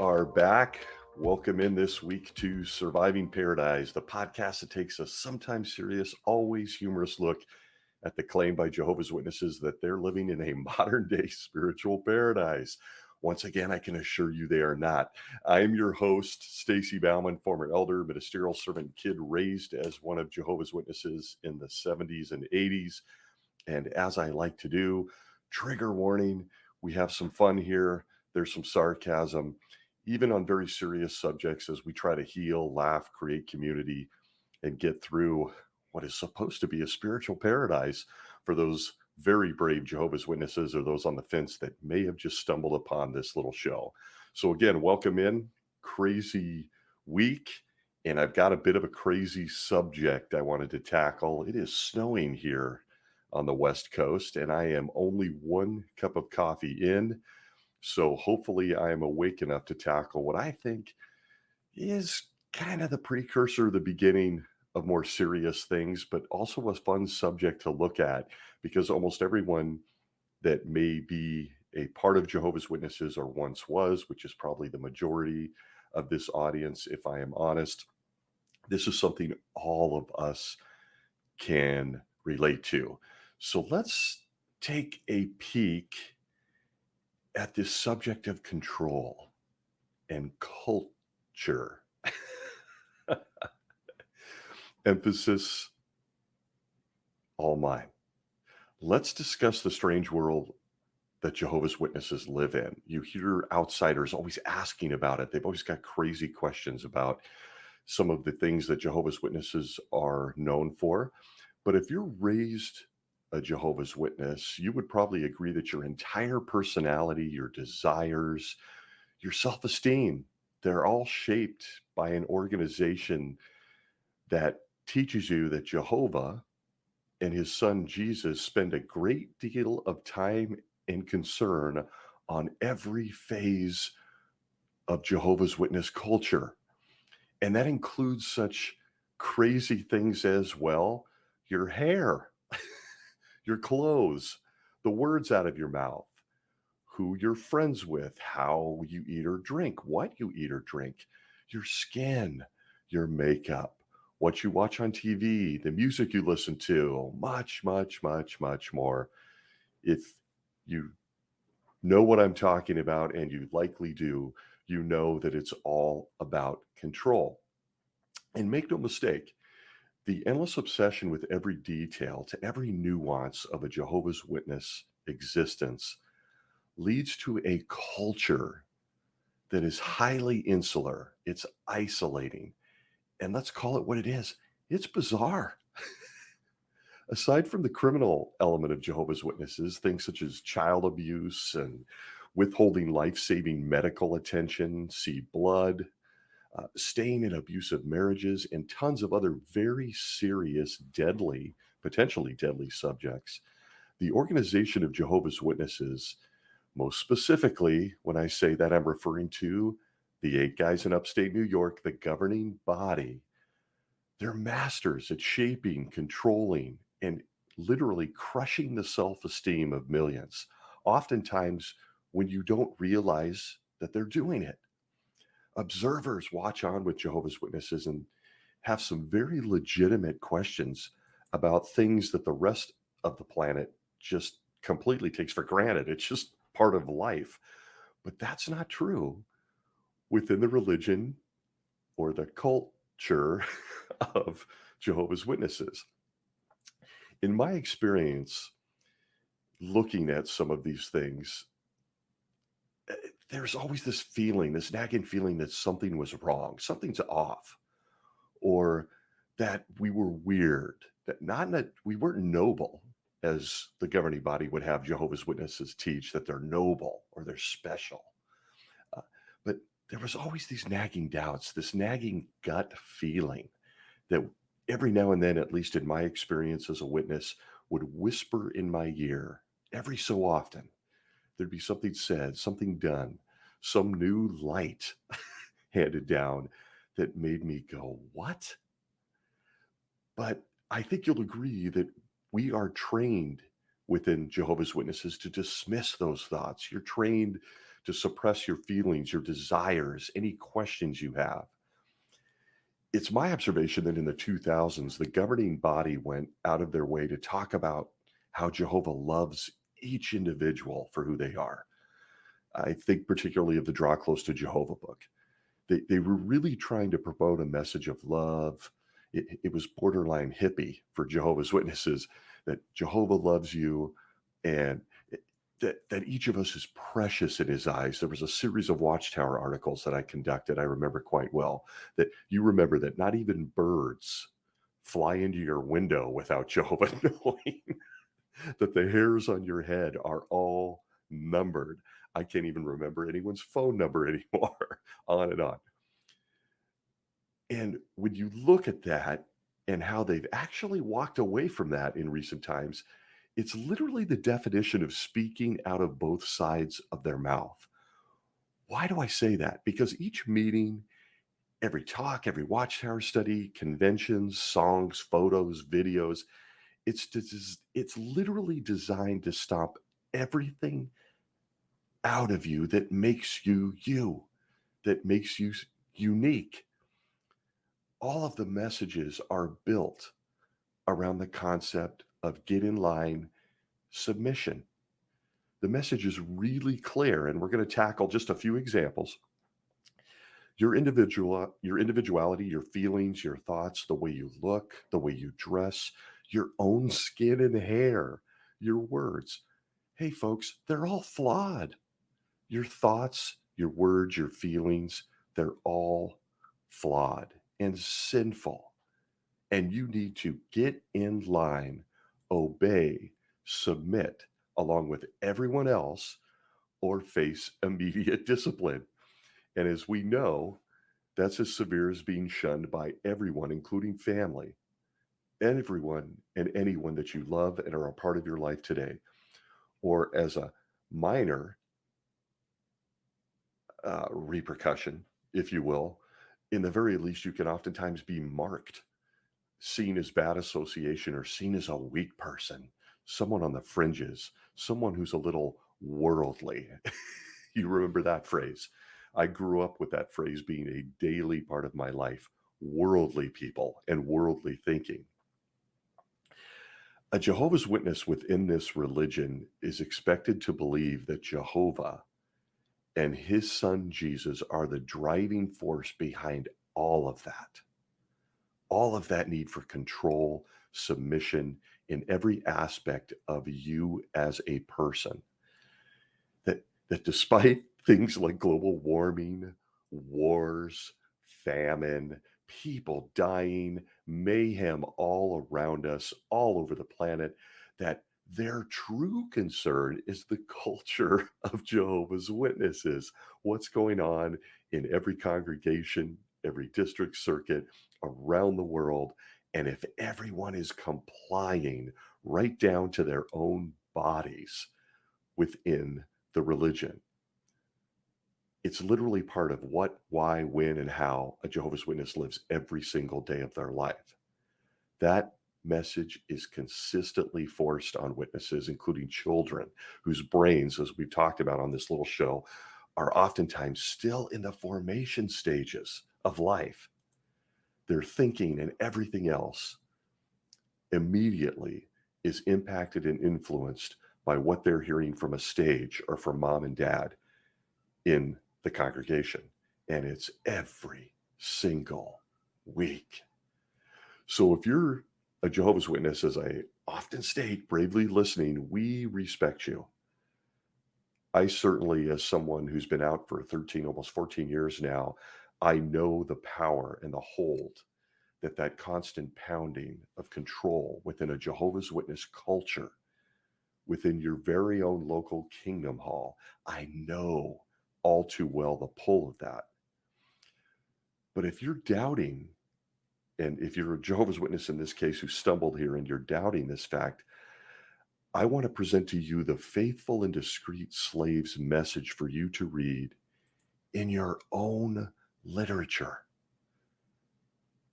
are back. Welcome in this week to Surviving Paradise, the podcast that takes a sometimes serious, always humorous look at the claim by Jehovah's Witnesses that they're living in a modern day spiritual paradise. Once again, I can assure you they are not. I am your host, Stacy Bauman, former elder, ministerial servant kid raised as one of Jehovah's Witnesses in the 70s and 80s. And as I like to do, trigger warning, we have some fun here. There's some sarcasm, even on very serious subjects as we try to heal, laugh, create community, and get through what is supposed to be a spiritual paradise for those very brave Jehovah's Witnesses or those on the fence that may have just stumbled upon this little show. So again, welcome in. Crazy week. And I've got a bit of a crazy subject I wanted to tackle. It is snowing here on the West Coast, and I am only one cup of coffee in. So hopefully I am awake enough to tackle what I think is kind of the precursor, the beginning of more serious things, but also a fun subject to look at because almost everyone that may be a part of Jehovah's Witnesses or once was, which is probably the majority of this audience, if I am honest, this is something all of us can relate to. So let's take a peek at this subject of control and culture. Emphasis all mine. Let's discuss the strange world that Jehovah's Witnesses live in. You hear outsiders always asking about it. They've always got crazy questions about some of the things that Jehovah's Witnesses are known for. But if you're raised a Jehovah's Witness, you would probably agree that your entire personality, your desires, your self-esteem, they're all shaped by an organization that teaches you that Jehovah and his son Jesus spend a great deal of time and concern on every phase of Jehovah's Witness culture. And that includes such crazy things as, well, your hair, your clothes, the words out of your mouth, who you're friends with, how you eat or drink, what you eat or drink, your skin, your makeup, what you watch on TV, the music you listen to, much, much, much, much more. If you know what I'm talking about, and you likely do, you know that it's all about control. And make no mistake, the endless obsession with every detail to every nuance of a Jehovah's Witness existence leads to a culture that is highly insular. It's isolating. And let's call it what it is. It's bizarre. Aside from the criminal element of Jehovah's Witnesses, things such as child abuse and withholding life-saving medical attention, see blood, staying in abusive marriages, and tons of other very serious, deadly, potentially deadly subjects, the organization of Jehovah's Witnesses, most specifically, when I say that, I'm referring to the 8 guys in upstate New York, the governing body. They're masters at shaping, controlling, and literally crushing the self-esteem of millions, oftentimes when you don't realize that they're doing it. Observers watch on with Jehovah's Witnesses and have some very legitimate questions about things that the rest of the planet just completely takes for granted. It's just part of life. But that's not true within the religion or the culture of Jehovah's Witnesses. In my experience, looking at some of these things, there's always this feeling, this nagging feeling that something was wrong, something's off, or that we were weird, that not that we weren't noble, as the governing body would have Jehovah's Witnesses teach, that they're noble or they're special. But there was always these nagging doubts, this nagging gut feeling that every now and then, at least in my experience as a witness, would whisper in my ear every so often. There'd be something said, something done, some new light handed down that made me go, what? But I think you'll agree that we are trained within Jehovah's Witnesses to dismiss those thoughts. You're trained to suppress your feelings, your desires, any questions you have. It's my observation that in the 2000s, the governing body went out of their way to talk about how Jehovah loves each individual for who they are. I think particularly of the Draw Close to Jehovah book. They were really trying to promote a message of love. It was borderline hippie for Jehovah's Witnesses, that Jehovah loves you, and that each of us is precious in his eyes. There was a series of Watchtower articles that I conducted, I remember quite well, that you remember that not even birds fly into your window without Jehovah knowing that the hairs on your head are all numbered. I can't even remember anyone's phone number anymore, on and on. And when you look at that and how they've actually walked away from that in recent times, it's literally the definition of speaking out of both sides of their mouth. Why do I say that? Because each meeting, every talk, every Watchtower study, conventions, songs, photos, videos, it's literally designed to stop everything out of you that makes you you, that makes you unique. All of the messages are built around the concept of get in line, submission. The message is really clear, and we're going to tackle just a few examples. Your individuality, your feelings, your thoughts, the way you look, the way you dress, your own skin and hair, your words. Hey, folks, they're all flawed. Your thoughts, your words, your feelings, they're all flawed and sinful. And you need to get in line, obey, submit, along with everyone else, or face immediate discipline. And as we know, that's as severe as being shunned by everyone, including family, everyone and anyone that you love and are a part of your life today. Or as a minor repercussion, if you will, in the very least, you can oftentimes be marked, seen as bad association, or seen as a weak person, someone on the fringes, someone who's a little worldly. You remember that phrase? I grew up with that phrase being a daily part of my life, worldly people and worldly thinking. A Jehovah's Witness within this religion is expected to believe that Jehovah and his son Jesus are the driving force behind all of that. All of that need for control, submission in every aspect of you as a person. That despite things like global warming, wars, famine, people dying, mayhem all around us, all over the planet, that their true concern is the culture of Jehovah's Witnesses. What's going on in every congregation, every district circuit around the world. And if everyone is complying right down to their own bodies within the religion, it's literally part of what, why, when, and how a Jehovah's Witness lives every single day of their life. That message is consistently forced on witnesses, including children, whose brains, as we've talked about on this little show, are oftentimes still in the formation stages of life. Their thinking and everything else immediately is impacted and influenced by what they're hearing from a stage or from mom and dad in the congregation. And it's every single week. So if you're a Jehovah's Witness, as I often state, bravely listening, we respect you. I certainly, as someone who's been out for 13, almost 14 years now, I know the power and the hold that constant pounding of control within a Jehovah's Witness culture, within your very own local kingdom hall, I know all too well the pull of that. But if you're doubting, and if you're a Jehovah's Witness in this case who stumbled here and you're doubting this fact, I want to present to you the faithful and discreet slave's message for you to read in your own literature.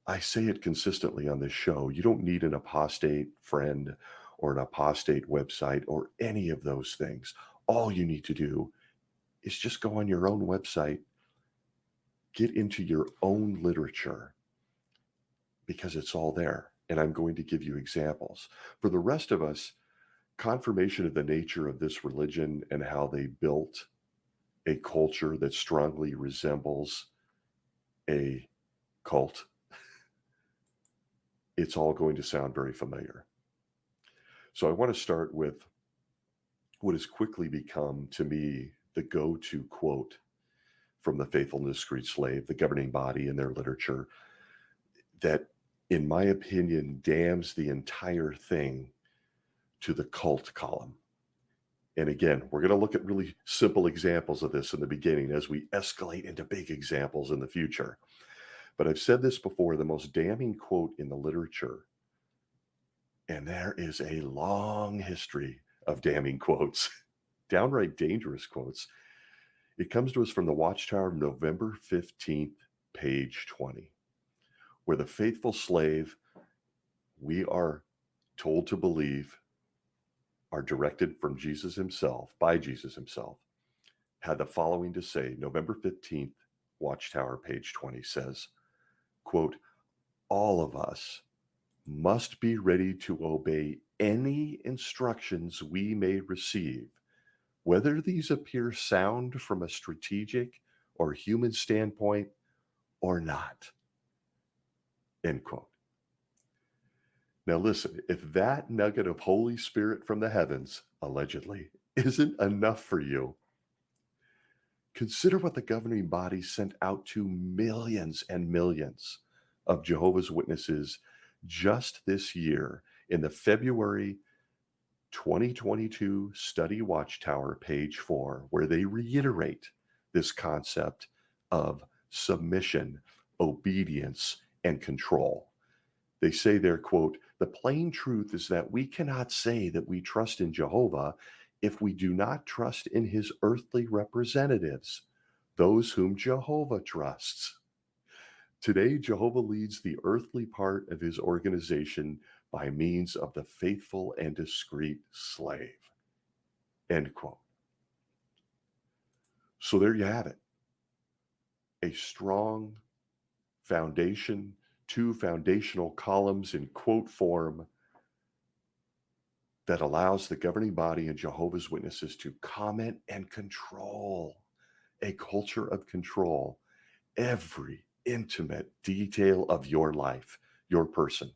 I say it consistently on this show. You don't need an apostate friend or an apostate website or any of those things. All you need to do is just go on your own website, get into your own literature, because it's all there. And I'm going to give you examples. For the rest of us, confirmation of the nature of this religion and how they built a culture that strongly resembles a cult, it's all going to sound very familiar. So I want to start with what has quickly become, to me, the go-to quote from the Faithful and Discreet Slave, the governing body in their literature, that, in my opinion, damns the entire thing to the cult column. And again, we're going to look at really simple examples of this in the beginning as we escalate into big examples in the future. But I've said this before, the most damning quote in the literature, and there is a long history of damning quotes, downright dangerous quotes. It comes to us from the Watchtower, November 15th, page 20, where the faithful slave, we are told to believe, are directed from Jesus himself, by Jesus himself, had the following to say. November 15th, Watchtower, page 20 says, quote, "All of us must be ready to obey any instructions we may receive, whether these appear sound from a strategic or human standpoint or not." End quote. Now listen, if that nugget of Holy Spirit from the heavens, allegedly, isn't enough for you, consider what the governing body sent out to millions and millions of Jehovah's Witnesses just this year in the February 2022 Study Watchtower, page 4, where they reiterate this concept of submission, obedience, and control. They say there, quote, "The plain truth is that we cannot say that we trust in Jehovah if we do not trust in his earthly representatives, those whom Jehovah trusts. Today, Jehovah leads the earthly part of his organization by means of the faithful and discreet slave." End quote. So there you have it. A strong foundation, two foundational columns in quote form that allows the governing body and Jehovah's Witnesses to comment and control, a culture of control, every intimate detail of your life, your person,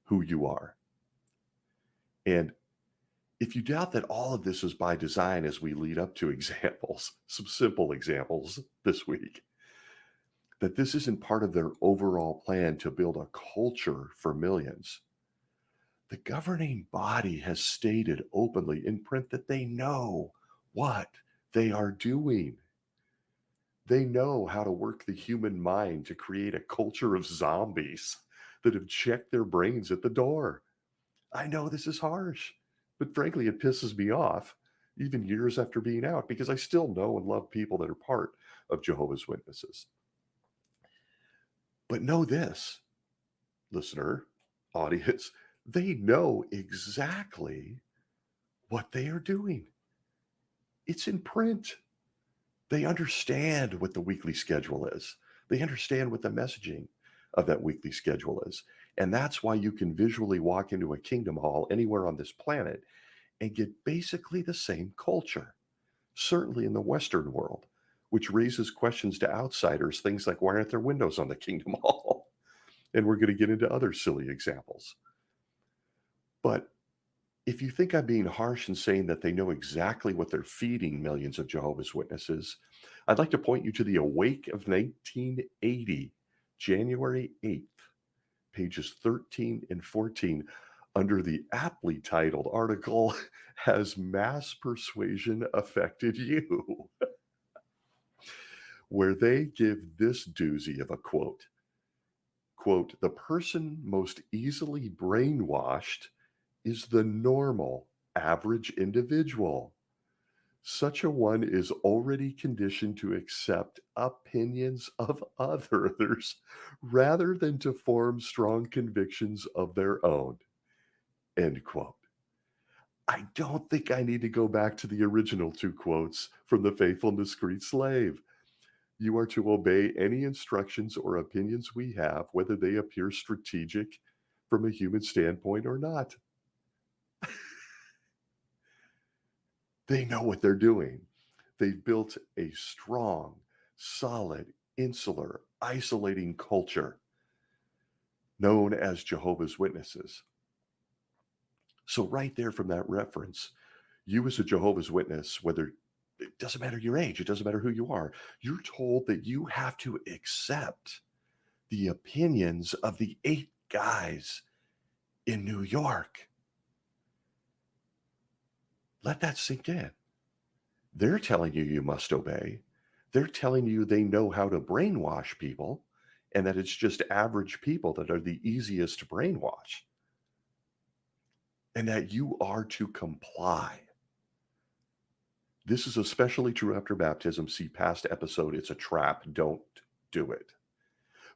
who you are. And if you doubt that all of this is by design as we lead up to examples, some simple examples this week, that this isn't part of their overall plan to build a culture for millions, the governing body has stated openly in print that they know what they are doing. They know how to work the human mind to create a culture of zombies that have checked their brains at the door. I know this is harsh, but frankly, it pisses me off, even years after being out, because I still know and love people that are part of Jehovah's Witnesses. But know this, listener, audience, they know exactly what they are doing. It's in print. They understand what the weekly schedule is. They understand what the messaging of that weekly schedule is. And that's why you can visually walk into a kingdom hall anywhere on this planet and get basically the same culture, certainly in the Western world, which raises questions to outsiders, things like, why aren't there windows on the kingdom hall? And we're going to get into other silly examples. But if you think I'm being harsh in saying that they know exactly what they're feeding millions of Jehovah's Witnesses, I'd like to point you to the Awake of 1980, January 8th, pages 13 and 14, under the aptly titled article, "Has Mass Persuasion Affected You?" where they give this doozy of a quote. Quote, "The person most easily brainwashed is the normal, average individual. Such a one is already conditioned to accept opinions of others rather than to form strong convictions of their own." End quote. I don't think I need to go back to the original two quotes from the faithful and discreet slave. You are to obey any instructions or opinions we have, whether they appear strategic from a human standpoint or not. They know what they're doing. They've built a strong, solid, insular, isolating culture known as Jehovah's Witnesses. So, right there from that reference, you as a Jehovah's Witness, whether it doesn't matter your age, it doesn't matter who you are, you're told that you have to accept the opinions of the 8 guys in New York. Let that sink in. They're telling you you must obey. They're telling you they know how to brainwash people and that it's just average people that are the easiest to brainwash and that you are to comply. This is especially true after baptism. See past episode, it's a trap. Don't do it.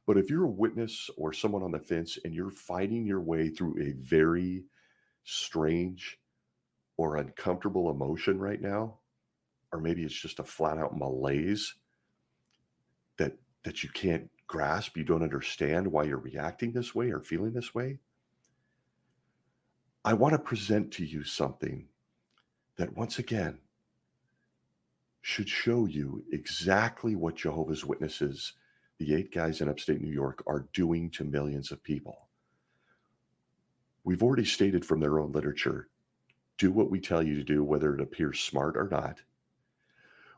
But if you're a witness or someone on the fence and you're fighting your way through a very strange or uncomfortable emotion right now, or maybe it's just a flat out malaise that you can't grasp, you don't understand why you're reacting this way or feeling this way, I want to present to you something that once again should show you exactly what Jehovah's Witnesses, the 8 guys in upstate New York, are doing to millions of people. We've already stated from their own literature, do what we tell you to do, whether it appears smart or not.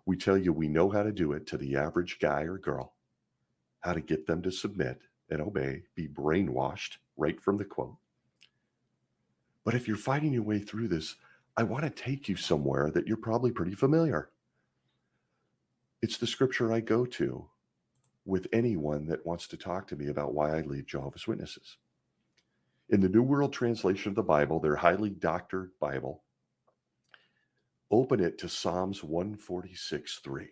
We tell you we know how to do it to the average guy or girl, how to get them to submit and obey, be brainwashed, right from the quote. But if you're fighting your way through this, I want to take you somewhere that you're probably pretty familiar. It's the scripture I go to with anyone that wants to talk to me about why I lead Jehovah's Witnesses. In the New World Translation of the Bible, their highly doctored Bible, open it to Psalms 146:3,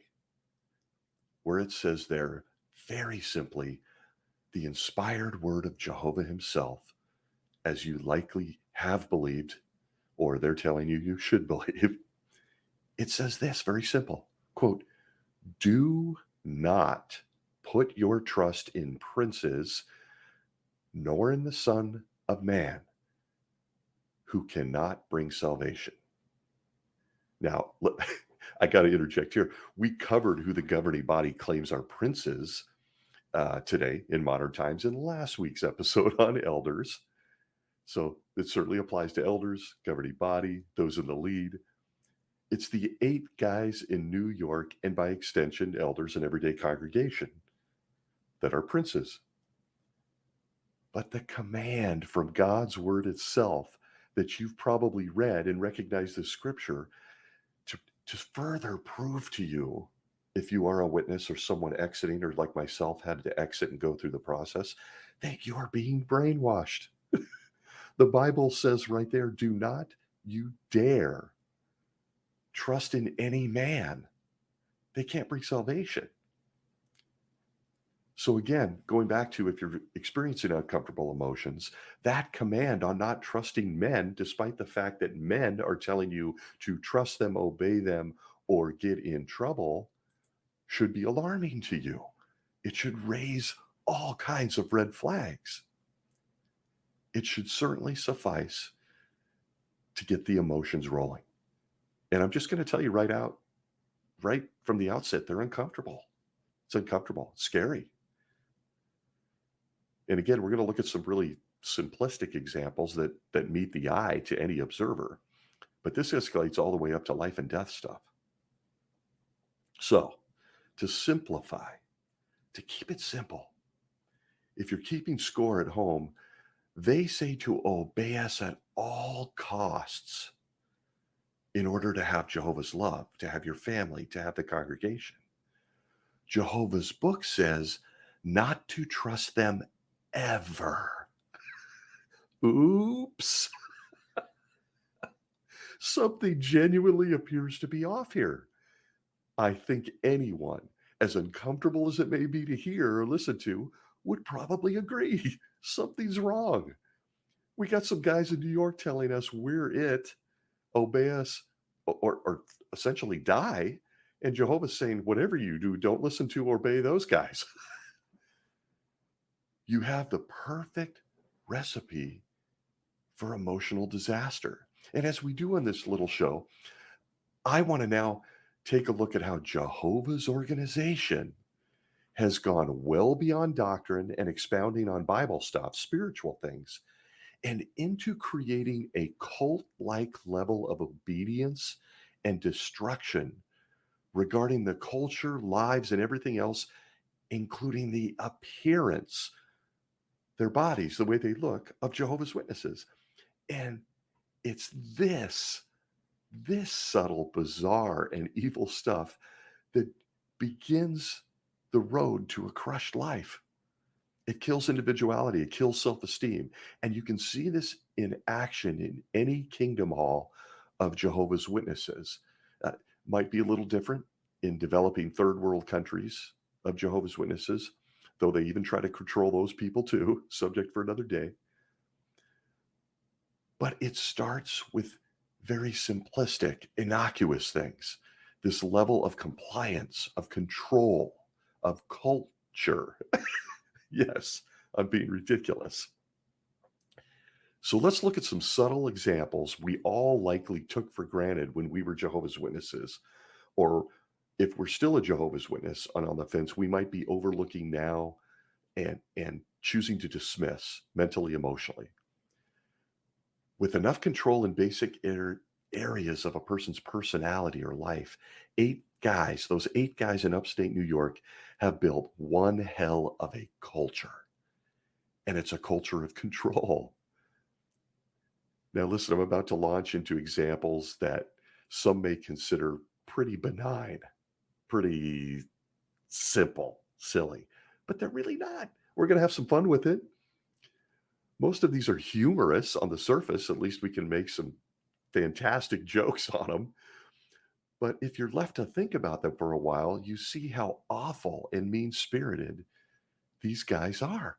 where it says there, very simply, the inspired word of Jehovah himself, as you likely have believed, or they're telling you you should believe. It says this, very simple, quote, do not put your trust in princes, nor in the Son of Man, who cannot bring salvation. Now, I got to interject here. We covered who the governing body claims are princes today in modern times in last week's episode on elders. So it certainly applies to elders, governing body, those in the lead. It's the 8 guys in New York, and by extension, elders and everyday congregation that are princes. But the command from God's word itself that you've probably read and recognized the scripture to further prove to you, if you are a witness or someone exiting, or like myself had to exit and go through the process, that you are being brainwashed. The Bible says right there, do not you dare trust in any man. They can't bring salvation. So again, going back to if you're experiencing uncomfortable emotions, that command on not trusting men, despite the fact that men are telling you to trust them, obey them, or get in trouble, should be alarming to you. It should raise all kinds of red flags. It should certainly suffice to get the emotions rolling. And I'm just going to tell you right from the outset, they're uncomfortable. It's uncomfortable, it's scary. And again, we're going to look at some really simplistic examples that meet the eye to any observer. But this escalates all the way up to life and death stuff. So, to simplify, to keep it simple, if you're keeping score at home, they say to obey us at all costs in order to have Jehovah's love, to have your family, to have the congregation. Jehovah's book says not to trust them ever. Oops. Something genuinely appears to be off here. I think anyone, as uncomfortable as it may be to hear or listen to, would probably agree. Something's wrong. We got some guys in New York telling us we're it. obey us or essentially die. And Jehovah's saying, whatever you do, don't listen to or obey those guys. You have the perfect recipe for emotional disaster. And as we do on this little show, I want to now take a look at how Jehovah's organization has gone well beyond doctrine and expounding on Bible stuff, spiritual things, and into creating a cult like level of obedience and destruction regarding the culture, lives, and everything else, including the appearance, their bodies, the way they look, of Jehovah's Witnesses. And it's this subtle, bizarre, and evil stuff that begins the road to a crushed life. It kills individuality, it kills self-esteem. And you can see this in action in any kingdom hall of Jehovah's Witnesses. Might be a little different in developing third world countries of Jehovah's Witnesses, though they even try to control those people too, subject for another day. But it starts with very simplistic, innocuous things. This level of compliance, of control, of culture. Yes, I'm being ridiculous. So let's look at some subtle examples we all likely took for granted when we were Jehovah's Witnesses, or if we're still a Jehovah's Witness and on the fence, we might be overlooking now and choosing to dismiss mentally, emotionally. With enough control in basic areas of a person's personality or life, those 8 guys in upstate New York have built one hell of a culture. And it's a culture of control. Now, listen, I'm about to launch into examples that some may consider pretty benign, pretty simple, silly, but they're really not. We're going to have some fun with it. Most of these are humorous on the surface. At least we can make some fantastic jokes on them. But if you're left to think about them for a while, you see how awful and mean-spirited these guys are.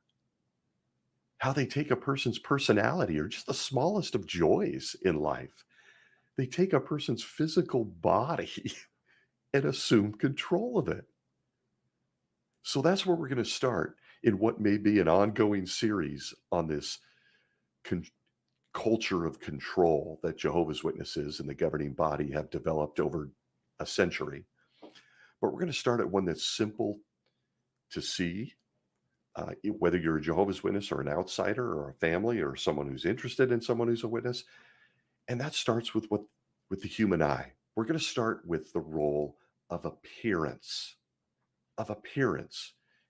How they take a person's personality or just the smallest of joys in life. They take a person's physical body and assume control of it. So that's where we're going to start in what may be an ongoing series on this culture of control that Jehovah's Witnesses and the governing body have developed over a century. But we're going to start at one that's simple to see, whether you're a Jehovah's Witness or an outsider or a family or someone who's interested in someone who's a witness. And that starts with the human eye. We're going to start with the role of appearance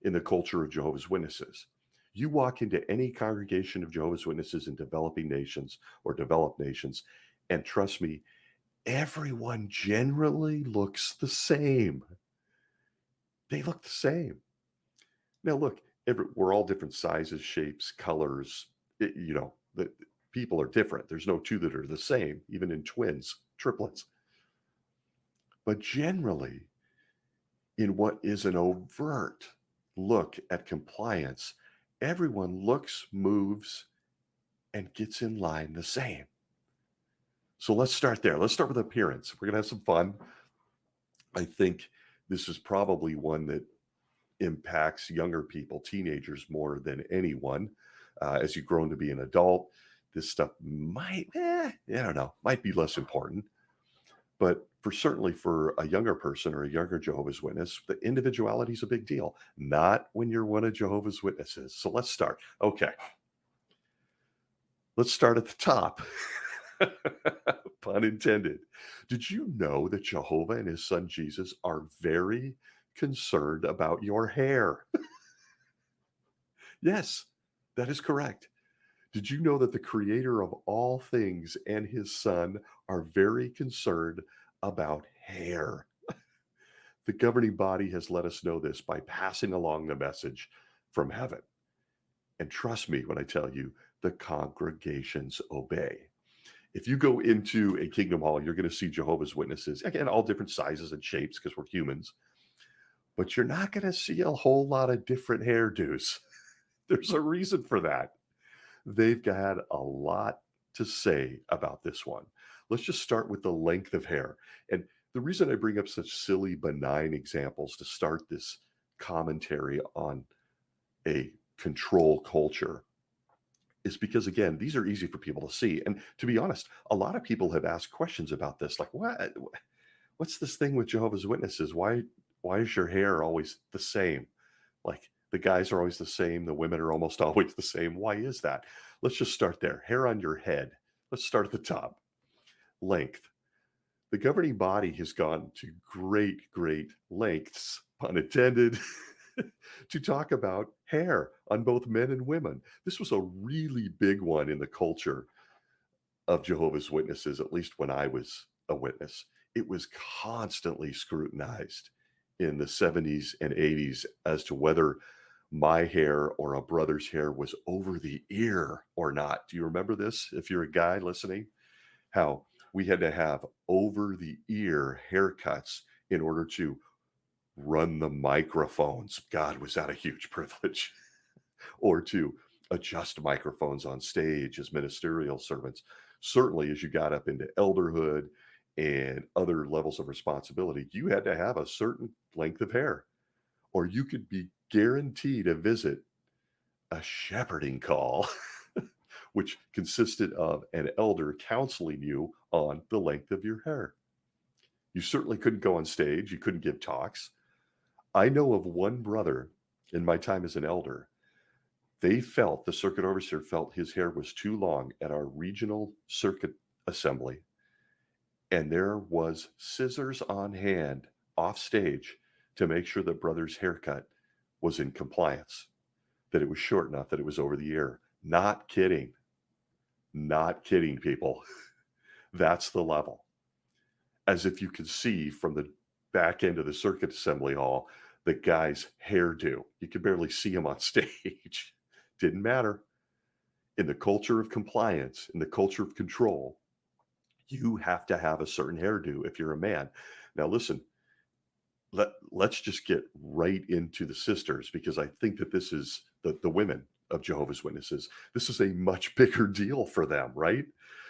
in the culture of Jehovah's Witnesses. You walk into any congregation of Jehovah's Witnesses in developing nations or developed nations, and trust me, everyone generally looks the same. They look the same. Now, look, we're all different sizes, shapes, colors. The people are different. There's no two that are the same, even in twins, triplets. But generally, in what is an overt look at compliance, everyone looks, moves, and gets in line the same. So let's start there. Let's start with appearance. We're going to have some fun. I think this is probably one that impacts younger people, teenagers, more than anyone. As you've grown to be an adult, this stuff might be less important. But certainly for a younger person or a younger Jehovah's Witness, the individuality is a big deal. Not when you're one of Jehovah's Witnesses. So let's start. Okay. Let's start at the top. Pun intended. Did you know that Jehovah and his son Jesus are very concerned about your hair? Yes, that is correct. Did you know that the creator of all things and his son are very concerned about hair? The governing body has let us know this by passing along the message from heaven. And trust me when I tell you, the congregations obey. If you go into a kingdom hall, you're going to see Jehovah's Witnesses, again, all different sizes and shapes because we're humans. But you're not going to see a whole lot of different hairdos. There's a reason for that. They've got a lot to say about this one. Let's just start with the length of hair. And the reason I bring up such silly, benign examples to start this commentary on a control culture is because, again, these are easy for people to see. And to be honest, a lot of people have asked questions about this, like, what's this thing with Jehovah's Witnesses? Why is your hair always the same? Like the guys are always the same, the women are almost always the same. Why is that? Let's just start there. Hair on your head. Let's start at the top. Length. The governing body has gone to great lengths, pun intended, to talk about hair on both men and women. This was a really big one in the culture of Jehovah's Witnesses, at least when I was a witness. It was constantly scrutinized in the 70s and 80s as to whether my hair or a brother's hair was over the ear or not. Do you remember this? If you're a guy listening, how we had to have over the ear haircuts in order to run the microphones. God, was that a huge privilege? Or to adjust microphones on stage as ministerial servants. Certainly, as you got up into elderhood and other levels of responsibility, you had to have a certain length of hair, or you could be guaranteed a visit, a shepherding call, which consisted of an elder counseling you on the length of your hair. You certainly couldn't go on stage, you couldn't give talks. I know of one brother in my time as an elder. The circuit overseer felt his hair was too long at our regional circuit assembly. And there was scissors on hand off stage to make sure that brother's haircut was in compliance, that it was short enough that it was over the ear. Not kidding. Not kidding, people. That's the level. As if you could see from the back end of the circuit assembly hall, the guy's hairdo. You could barely see him on stage. Didn't matter. In the culture of compliance, in the culture of control, you have to have a certain hairdo if you're a man. Now, listen, let's just get right into the sisters, because I think that this is the women of Jehovah's Witnesses. This is a much bigger deal for them, right?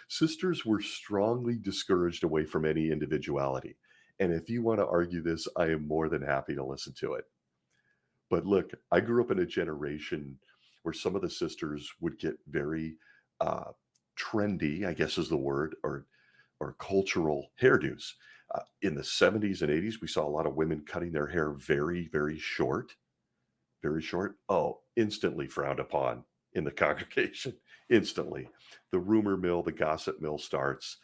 Sisters were strongly discouraged away from any individuality. And if you want to argue this, I am more than happy to listen to it. But look, I grew up in a generation where some of the sisters would get very trendy, I guess is the word, or cultural hairdos. In the 70s and 80s, we saw a lot of women cutting their hair very short, very short. Oh, instantly frowned upon in the congregation. Instantly. The rumor mill, the gossip mill starts.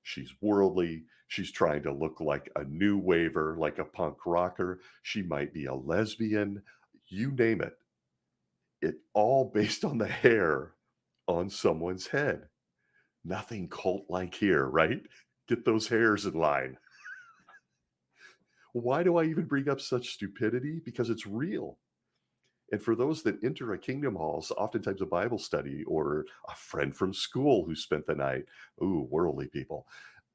She's worldly. She's trying to look like a new waver, like a punk rocker. She might be a lesbian. You name it. It all based on the hair on someone's head. Nothing cult-like here, right? Get those hairs in line. Why do I even bring up such stupidity? Because it's real. And for those that enter a kingdom halls, oftentimes a Bible study or a friend from school who spent the night, ooh, worldly people,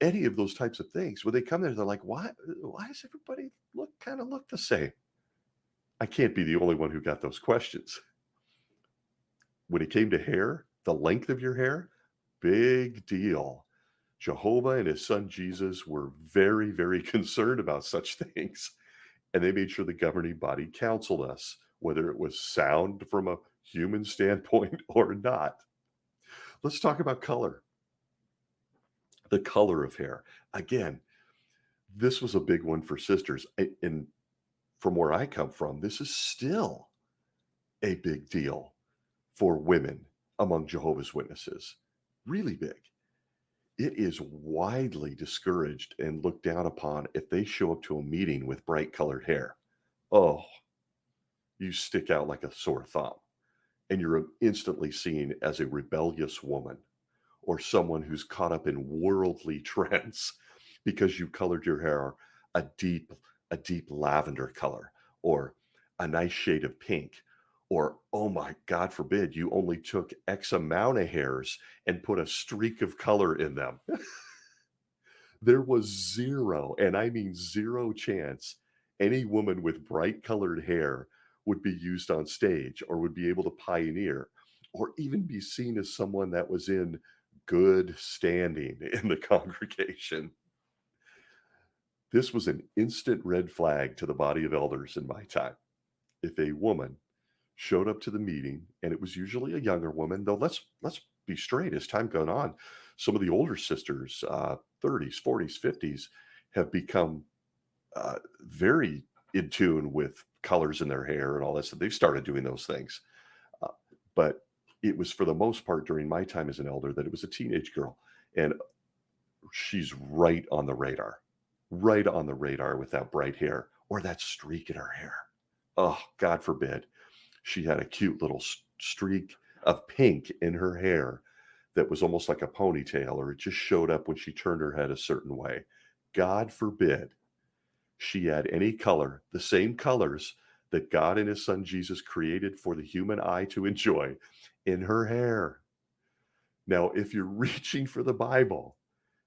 any of those types of things, when they come there, they're like, why does everybody look the same? I can't be the only one who got those questions. When it came to hair, the length of your hair, big deal. Jehovah and his son Jesus were very concerned about such things. And they made sure the governing body counseled us, whether it was sound from a human standpoint or not. Let's talk about color. The color of hair. Again, this was a big one for sisters. And from where I come from, this is still a big deal for women among Jehovah's Witnesses. Really big. It is widely discouraged and looked down upon if they show up to a meeting with bright colored hair. Oh, you stick out like a sore thumb, and you're instantly seen as a rebellious woman or someone who's caught up in worldly trends because you colored your hair a deep lavender color or a nice shade of pink. Or, oh my God forbid, you only took X amount of hairs and put a streak of color in them. There was zero, and I mean zero chance any woman with bright colored hair would be used on stage or would be able to pioneer or even be seen as someone that was in good standing in the congregation. This was an instant red flag to the body of elders in my time. If a woman showed up to the meeting, and it was usually a younger woman, though let's be straight, as time gone on, some of the older sisters, 30s, 40s, 50s, have become very in tune with colors in their hair and all that stuff. They've started doing those things. Uh, but it was for the most part during my time as an elder that it was a teenage girl. And she's right on the radar with that bright hair or that streak in her hair. Oh, God forbid. She had a cute little streak of pink in her hair that was almost like a ponytail, or it just showed up when she turned her head a certain way. God forbid she had any color, the same colors that God and his son Jesus created for the human eye to enjoy in her hair. Now, if you're reaching for the Bible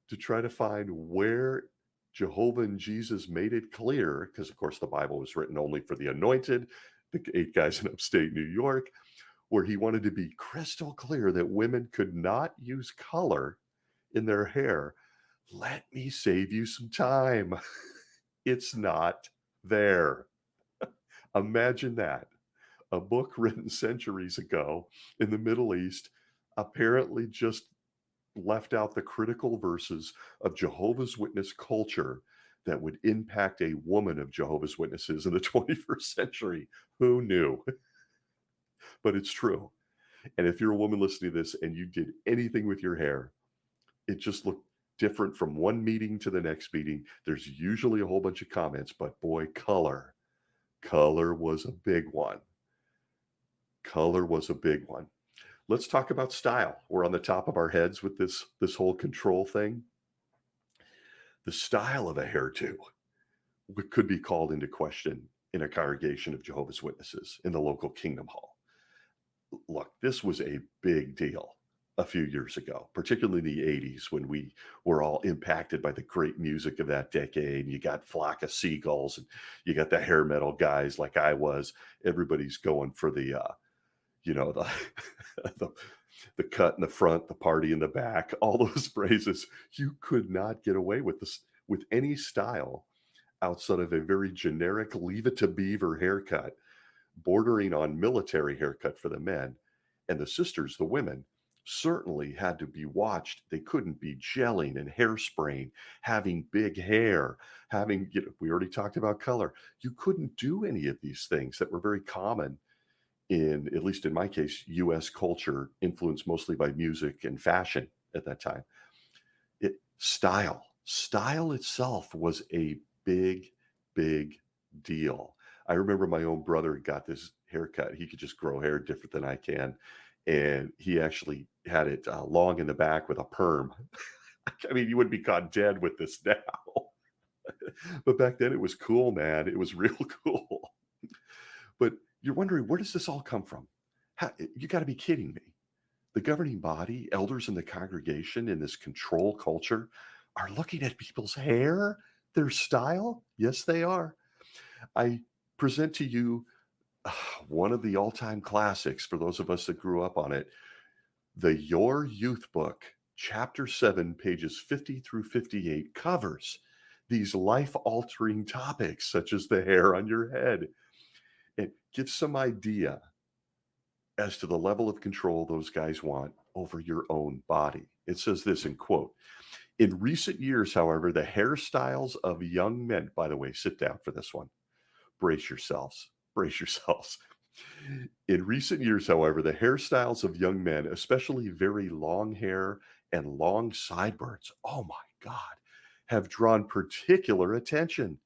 to try to find where Jehovah and Jesus made it clear, because of course the Bible was written only for the anointed, the 8 guys in upstate New York, where he wanted to be crystal clear that women could not use color in their hair. Let me save you some time. It's not there. Imagine that. A book written centuries ago in the Middle East apparently just left out the critical verses of Jehovah's Witness culture that would impact a woman of Jehovah's Witnesses in the 21st century. Who knew? But it's true. And if you're a woman listening to this and you did anything with your hair, it just looked different from one meeting to the next meeting. There's usually a whole bunch of comments, but boy, color was a big one. Color was a big one. Let's talk about style. We're on the top of our heads with this whole control thing. The style of a hairdo could be called into question in a congregation of Jehovah's Witnesses in the local Kingdom Hall. Look, this was a big deal a few years ago, particularly in the 80s when we were all impacted by the great music of that decade. You got Flock of Seagulls and you got the hair metal guys like I was. Everybody's going for the the the the cut in the front, the party in the back, all those phrases. You could not get away with this with any style outside of a very generic leave it to beaver haircut, bordering on military haircut for the men. And the sisters, the women, certainly had to be watched. They couldn't be gelling and hairspraying, having big hair, having, we already talked about color. You couldn't do any of these things that were very common in, at least in my case, US culture, influenced mostly by music and fashion at that time. Style itself was a big, big deal. I remember my own brother got this haircut. He could just grow hair different than I can. And he actually had it long in the back with a perm. I mean, you wouldn't be caught dead with this now. But back then it was cool, man. It was real cool. But you're wondering, where does this all come from? You got to be kidding me. The governing body, elders in the congregation in this control culture are looking at people's hair, their style. Yes, they are. I present to you one of the all-time classics for those of us that grew up on it, the Your Youth book, chapter 7, pages 50 through 58, covers these life-altering topics such as the hair on your head. It gives some idea as to the level of control those guys want over your own body. It says this in quote, "In recent years, however, the hairstyles of young men," by the way, sit down for this one. Brace yourselves. Brace yourselves. "In recent years, however, the hairstyles of young men, especially very long hair and long sideburns, oh my God, have drawn particular attention.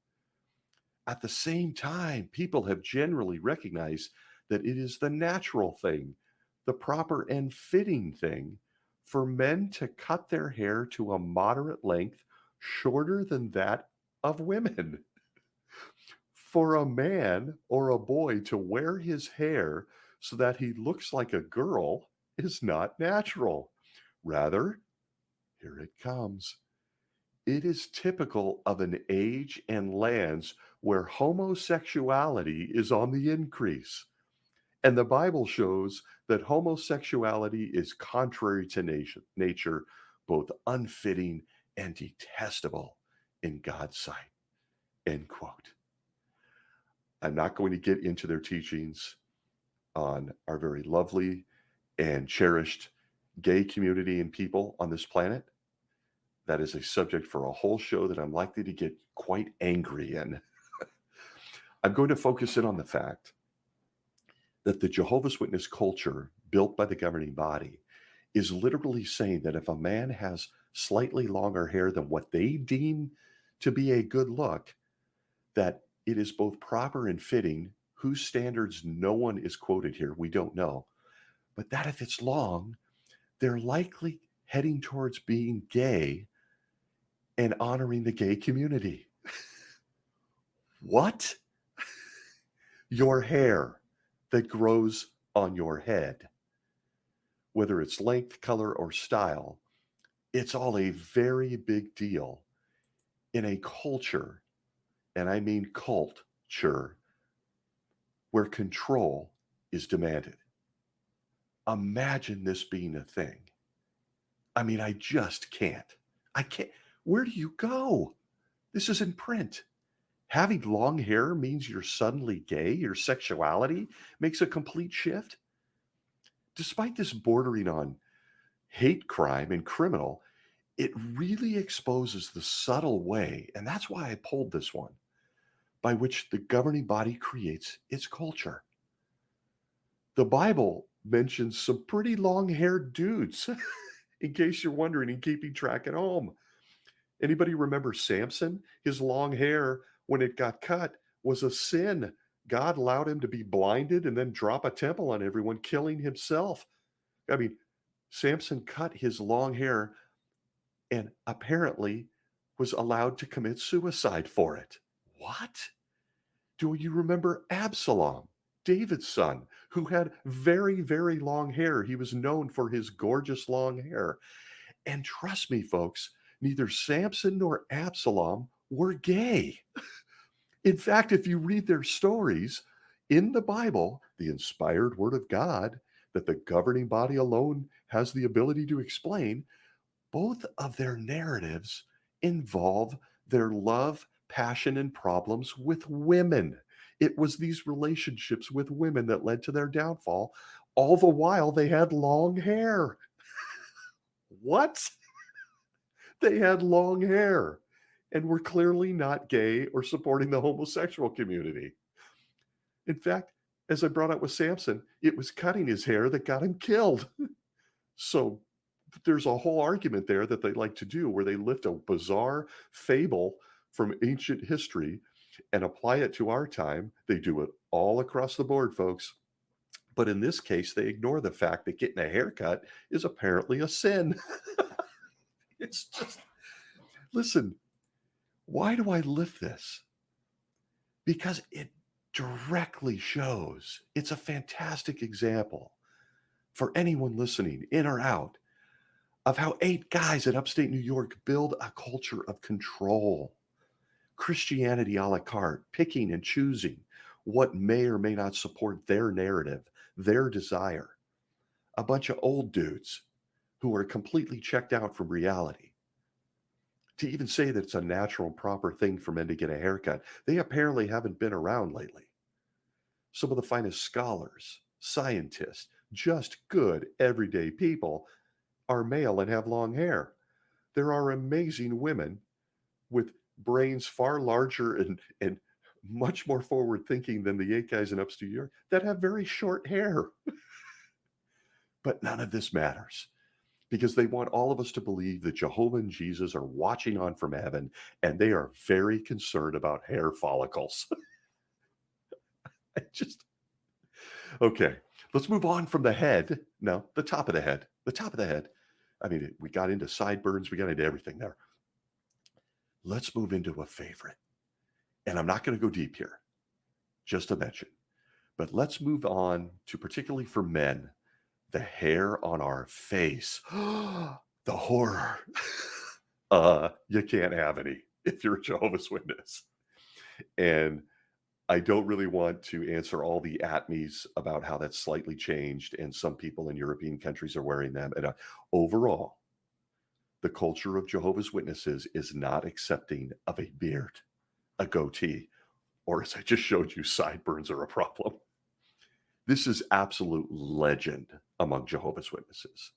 At the same time, people have generally recognized that it is the natural thing, the proper and fitting thing for men to cut their hair to a moderate length shorter than that of women. For a man or a boy to wear his hair so that he looks like a girl is not natural. Rather, here it comes. It is typical of an age and lands where homosexuality is on the increase. And the Bible shows that homosexuality is contrary to nature, both unfitting and detestable in God's sight. End quote. I'm not going to get into their teachings on our very lovely and cherished gay community and people on this planet. That is a subject for a whole show that I'm likely to get quite angry in. I'm going to focus in on the fact that the Jehovah's Witness culture built by the governing body is literally saying that if a man has slightly longer hair than what they deem to be a good look, that it is both proper and fitting, whose standards no one is quoted here, we don't know, but that if it's long, they're likely heading towards being gay and honoring the gay community. What? Your hair that grows on your head, whether it's length, color, or style, it's all a very big deal in a culture, and I mean culture, where control is demanded. Imagine this being a thing. I mean, I just can't. I can't. Where do you go? This is in print. Having long hair means you're suddenly gay. Your sexuality makes a complete shift. Despite this bordering on hate crime and criminal, it really exposes the subtle way, and that's why I pulled this one, by which the governing body creates its culture. The Bible mentions some pretty long-haired dudes, in case you're wondering and keeping track at home. Anybody remember Samson? His long hair, when it got cut, was a sin. God allowed him to be blinded and then drop a temple on everyone, killing himself. I mean, Samson cut his long hair and apparently was allowed to commit suicide for it. What? Do you remember Absalom, David's son, who had very, very long hair? He was known for his gorgeous long hair. And trust me, folks, neither Samson nor Absalom were gay. In fact, if you read their stories in the Bible, the inspired word of God that the governing body alone has the ability to explain, both of their narratives involve their love, passion, and problems with women. It was these relationships with women that led to their downfall, all the while they had long hair. What? They had long hair and were clearly not gay or supporting the homosexual community. In fact, as I brought up with Samson, it was cutting his hair that got him killed. So there's a whole argument there that they like to do where they lift a bizarre fable from ancient history and apply it to our time. They do it all across the board, folks. But in this case, they ignore the fact that getting a haircut is apparently a sin. It's just, listen, why do I lift this? Because it directly shows, it's a fantastic example for anyone listening, in or out, of how 8 guys in upstate New York build a culture of control. Christianity a la carte, picking and choosing what may or may not support their narrative, their desire. A bunch of old dudes who are completely checked out from reality. To even say that it's a natural and proper thing for men to get a haircut, they apparently haven't been around lately. Some of the finest scholars, scientists, just good everyday people are male and have long hair. There are amazing women with brains far larger and much more forward thinking than the 8 guys in upstate New York that have very short hair. But none of this matters because they want all of us to believe that Jehovah and Jesus are watching on from heaven and they are very concerned about hair follicles. I just, okay, let's move on from the head. No, the top of the head. The top of the head. I mean, we got into sideburns, we got into everything there. Let's move into a favorite. And I'm not going to go deep here, just a mention. But let's move on to, particularly for men, the hair on our face. The horror. You can't have any if you're a Jehovah's Witness. And I don't really want to answer all the at me's about how that's slightly changed, and some people in European countries are wearing them. And overall, the culture of Jehovah's Witnesses is not accepting of a beard, a goatee, or as I just showed you, sideburns are a problem. This is absolute legend among Jehovah's Witnesses.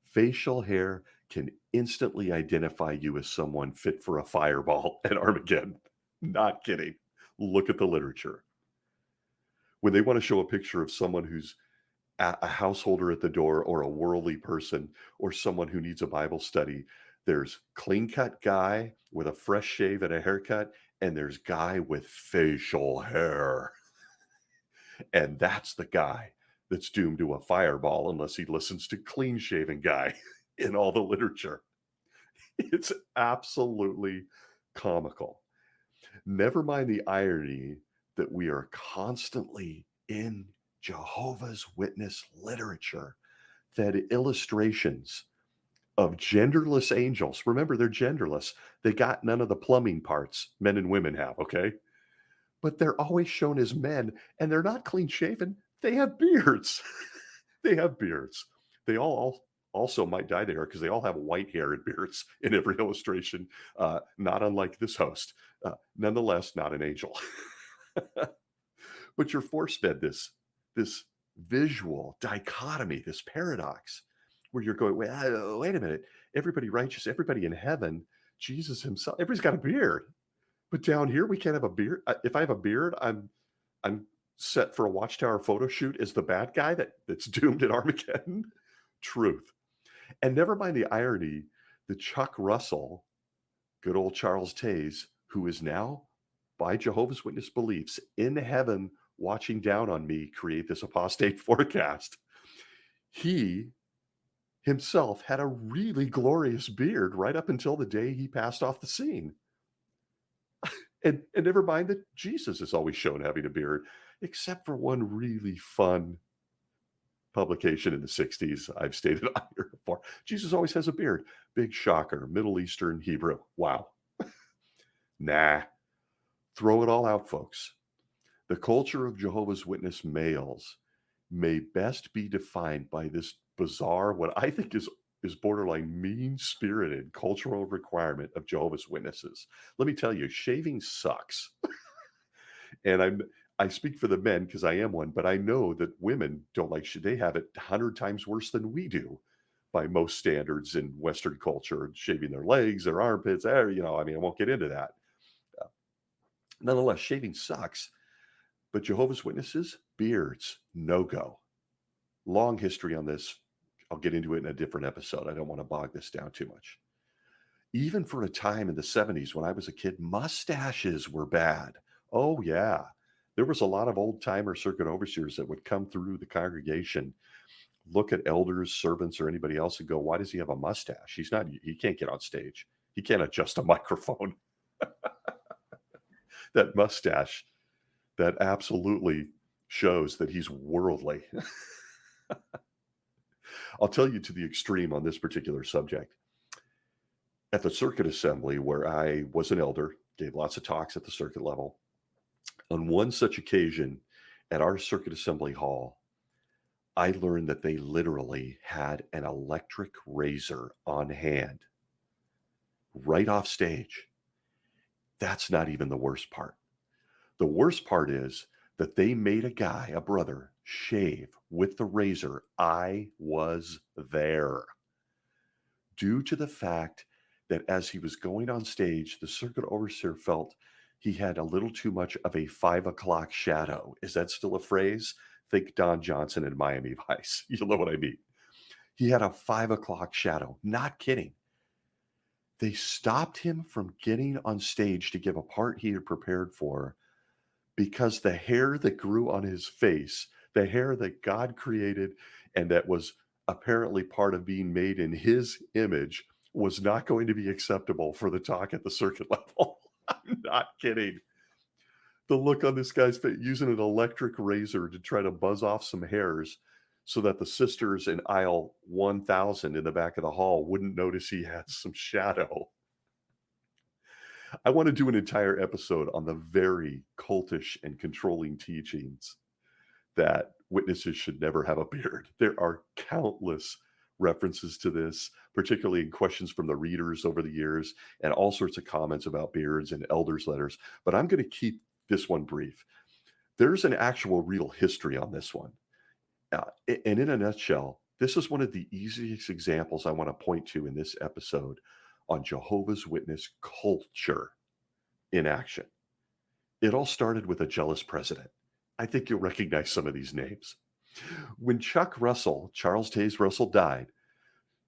Facial hair can instantly identify you as someone fit for a fireball at Armageddon. Not kidding. Look at the literature. When they want to show a picture of someone who's a householder at the door or a worldly person or someone who needs a Bible study, there's clean cut guy with a fresh shave and a haircut, and there's guy with facial hair. And that's the guy that's doomed to a fireball unless he listens to clean shaven guy in all the literature. It's absolutely comical. Never mind the irony that we are constantly in Jehovah's Witness literature fed illustrations of genderless angels. Remember, they're genderless. They got none of the plumbing parts men and women have, okay? But they're always shown as men, and they're not clean shaven. They have beards. They have beards. They all also might dye their hair because they all have white hair and beards in every illustration, not unlike this host. Nonetheless, not an angel. But you're force fed this visual dichotomy, this paradox, where you're going, wait a minute, everybody righteous, everybody in heaven, Jesus himself, everybody's got a beard. But down here, we can't have a beard. If I have a beard, I'm set for a Watchtower photo shoot as the bad guy that's doomed at Armageddon. Truth. And never mind the irony that Chuck Russell, good old Charles Taze, who is now, by Jehovah's Witness beliefs, in heaven watching down on me create this apostate forecast, he himself had a really glorious beard right up until the day he passed off the scene. And never mind that Jesus is always shown having a beard, except for one really fun publication in the 60s I've stated on here before. Jesus always has a beard. Big shocker. Middle Eastern Hebrew. Wow. Nah. Throw it all out, folks. The culture of Jehovah's Witness males may best be defined by this bizarre, what I think is borderline mean-spirited cultural requirement of Jehovah's Witnesses. Let me tell you, shaving sucks. And I speak for the men because I am one, but I know that women don't like they have it 100 times worse than we do by most standards in Western culture, shaving their legs, their armpits, I won't get into that. Nonetheless, shaving sucks. But Jehovah's Witnesses, beards, no-go. Long history on this. I'll get into it in a different episode. I don't want to bog this down too much. Even for a time in the 70s when I was a kid, mustaches were bad. Oh, yeah. There was a lot of old-timer circuit overseers that would come through the congregation, look at elders, servants, or anybody else and go, why does he have a mustache? He can't get on stage. He can't adjust a microphone. That mustache, that absolutely shows that he's worldly. I'll tell you to the extreme on this particular subject. At the circuit assembly, where I was an elder, gave lots of talks at the circuit level, on one such occasion at our circuit assembly hall, I learned that they literally had an electric razor on hand right off stage. That's not even the worst part. The worst part is that they made a brother, shave with the razor. I was there. Due to the fact that as he was going on stage, the circuit overseer felt he had a little too much of a 5 o'clock shadow. Is that still a phrase? Think Don Johnson in Miami Vice. You'll know what I mean. He had a 5 o'clock shadow. Not kidding. They stopped him from getting on stage to give a part he had prepared for because the hair that grew on his face, the hair that God created and that was apparently part of being made in his image, was not going to be acceptable for the talk at the circuit level. I'm not kidding. The look on this guy's face, using an electric razor to try to buzz off some hairs so that the sisters in aisle 1000 in the back of the hall wouldn't notice he had some shadow. I want to do an entire episode on the very cultish and controlling teachings that witnesses should never have a beard. There are countless references to this, particularly in questions from the readers over the years, and all sorts of comments about beards and elders' letters. But I'm going to keep this one brief. There's an actual real history on this one. And in a nutshell, this is one of the easiest examples I want to point to in this episode on Jehovah's Witness culture in action. It all started with a jealous president. I think you'll recognize some of these names. When Chuck Russell, Charles Taze Russell, died,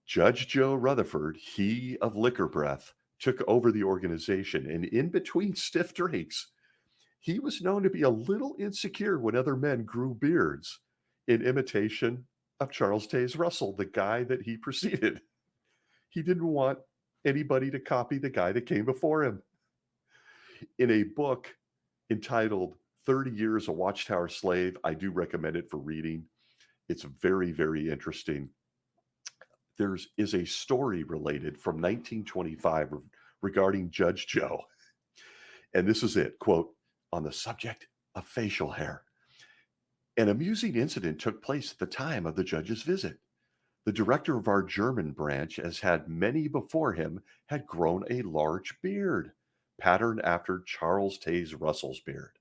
Judge Joe Rutherford, he of liquor breath, took over the organization. And in between stiff drinks, he was known to be a little insecure when other men grew beards in imitation of Charles Taze Russell, the guy that he preceded. He didn't want anybody to copy the guy that came before him. In a book entitled 30 Years a Watchtower Slave, I do recommend it for reading. It's very, very interesting. There is a story related from 1925 regarding Judge Joe. And this is it, quote, on the subject of facial hair. An amusing incident took place at the time of the judge's visit. The director of our German branch, as had many before him, had grown a large beard, patterned after Charles Taze Russell's beard.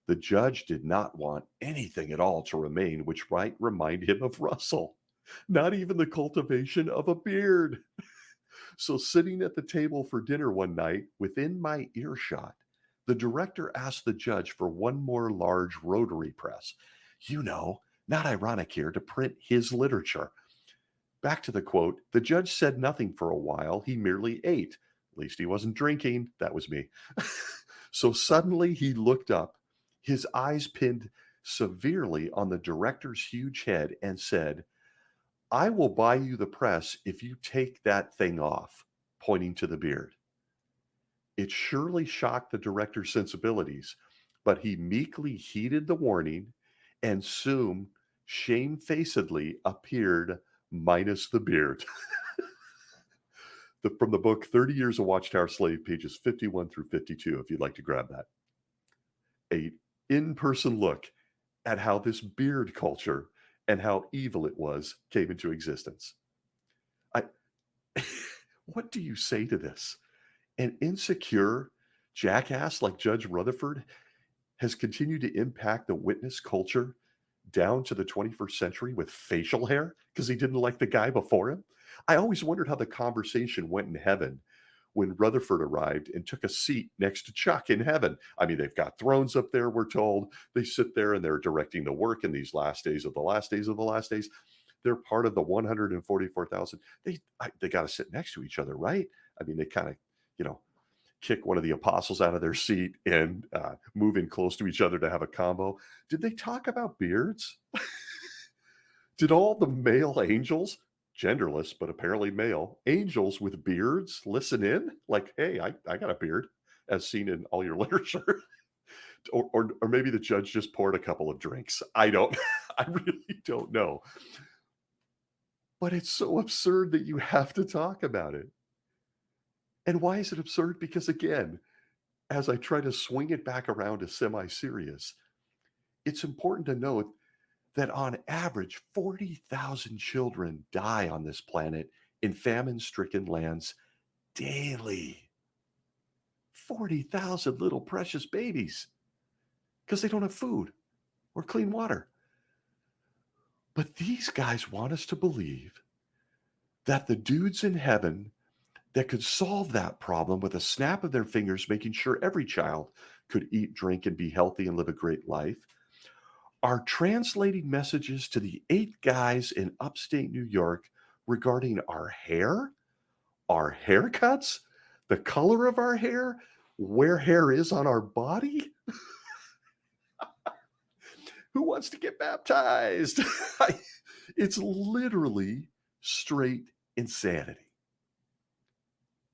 The judge did not want anything at all to remain which might remind him of Russell, not even the cultivation of a beard. So, sitting at the table for dinner one night, within my earshot, the director asked the judge for one more large rotary press. You know, not ironic here, to print his literature. Back to the quote, the judge said nothing for a while. He merely ate. At least he wasn't drinking. That was me. So suddenly he looked up, his eyes pinned severely on the director's huge head, and said, I will buy you the press if you take that thing off, pointing to the beard. It surely shocked the director's sensibilities, but he meekly heeded the warning and soon shamefacedly appeared minus the beard. From the book 30 Years a Watchtower Slave, pages 51 through 52, if you'd like to grab that. A in-person look at how this beard culture and how evil it was came into existence. What do you say to this? An insecure jackass like Judge Rutherford has continued to impact the witness culture down to the 21st century with facial hair because he didn't like the guy before him. I always wondered how the conversation went in heaven when Rutherford arrived and took a seat next to Chuck in heaven. I mean, they've got thrones up there, we're told. They sit there and they're directing the work in these last days of the last days of the last days. They're part of the 144,000. They got to sit next to each other, right? I mean, they kind of, kick one of the apostles out of their seat and move in close to each other to have a combo. Did they talk about beards? Did all the male angels, genderless, but apparently male, angels with beards listen in? Like, hey, I got a beard, as seen in all your literature. or maybe the judge just poured a couple of drinks. I really don't know. But it's so absurd that you have to talk about it. And why is it absurd? Because again, as I try to swing it back around to semi-serious, it's important to note that on average, 40,000 children die on this planet in famine-stricken lands daily. 40,000 little precious babies because they don't have food or clean water. But these guys want us to believe that the dudes in heaven that could solve that problem with a snap of their fingers, making sure every child could eat, drink, and be healthy and live a great life, are translating messages to the 8 guys in upstate New York regarding our hair, our haircuts, the color of our hair, where hair is on our body. Who wants to get baptized? It's literally straight insanity.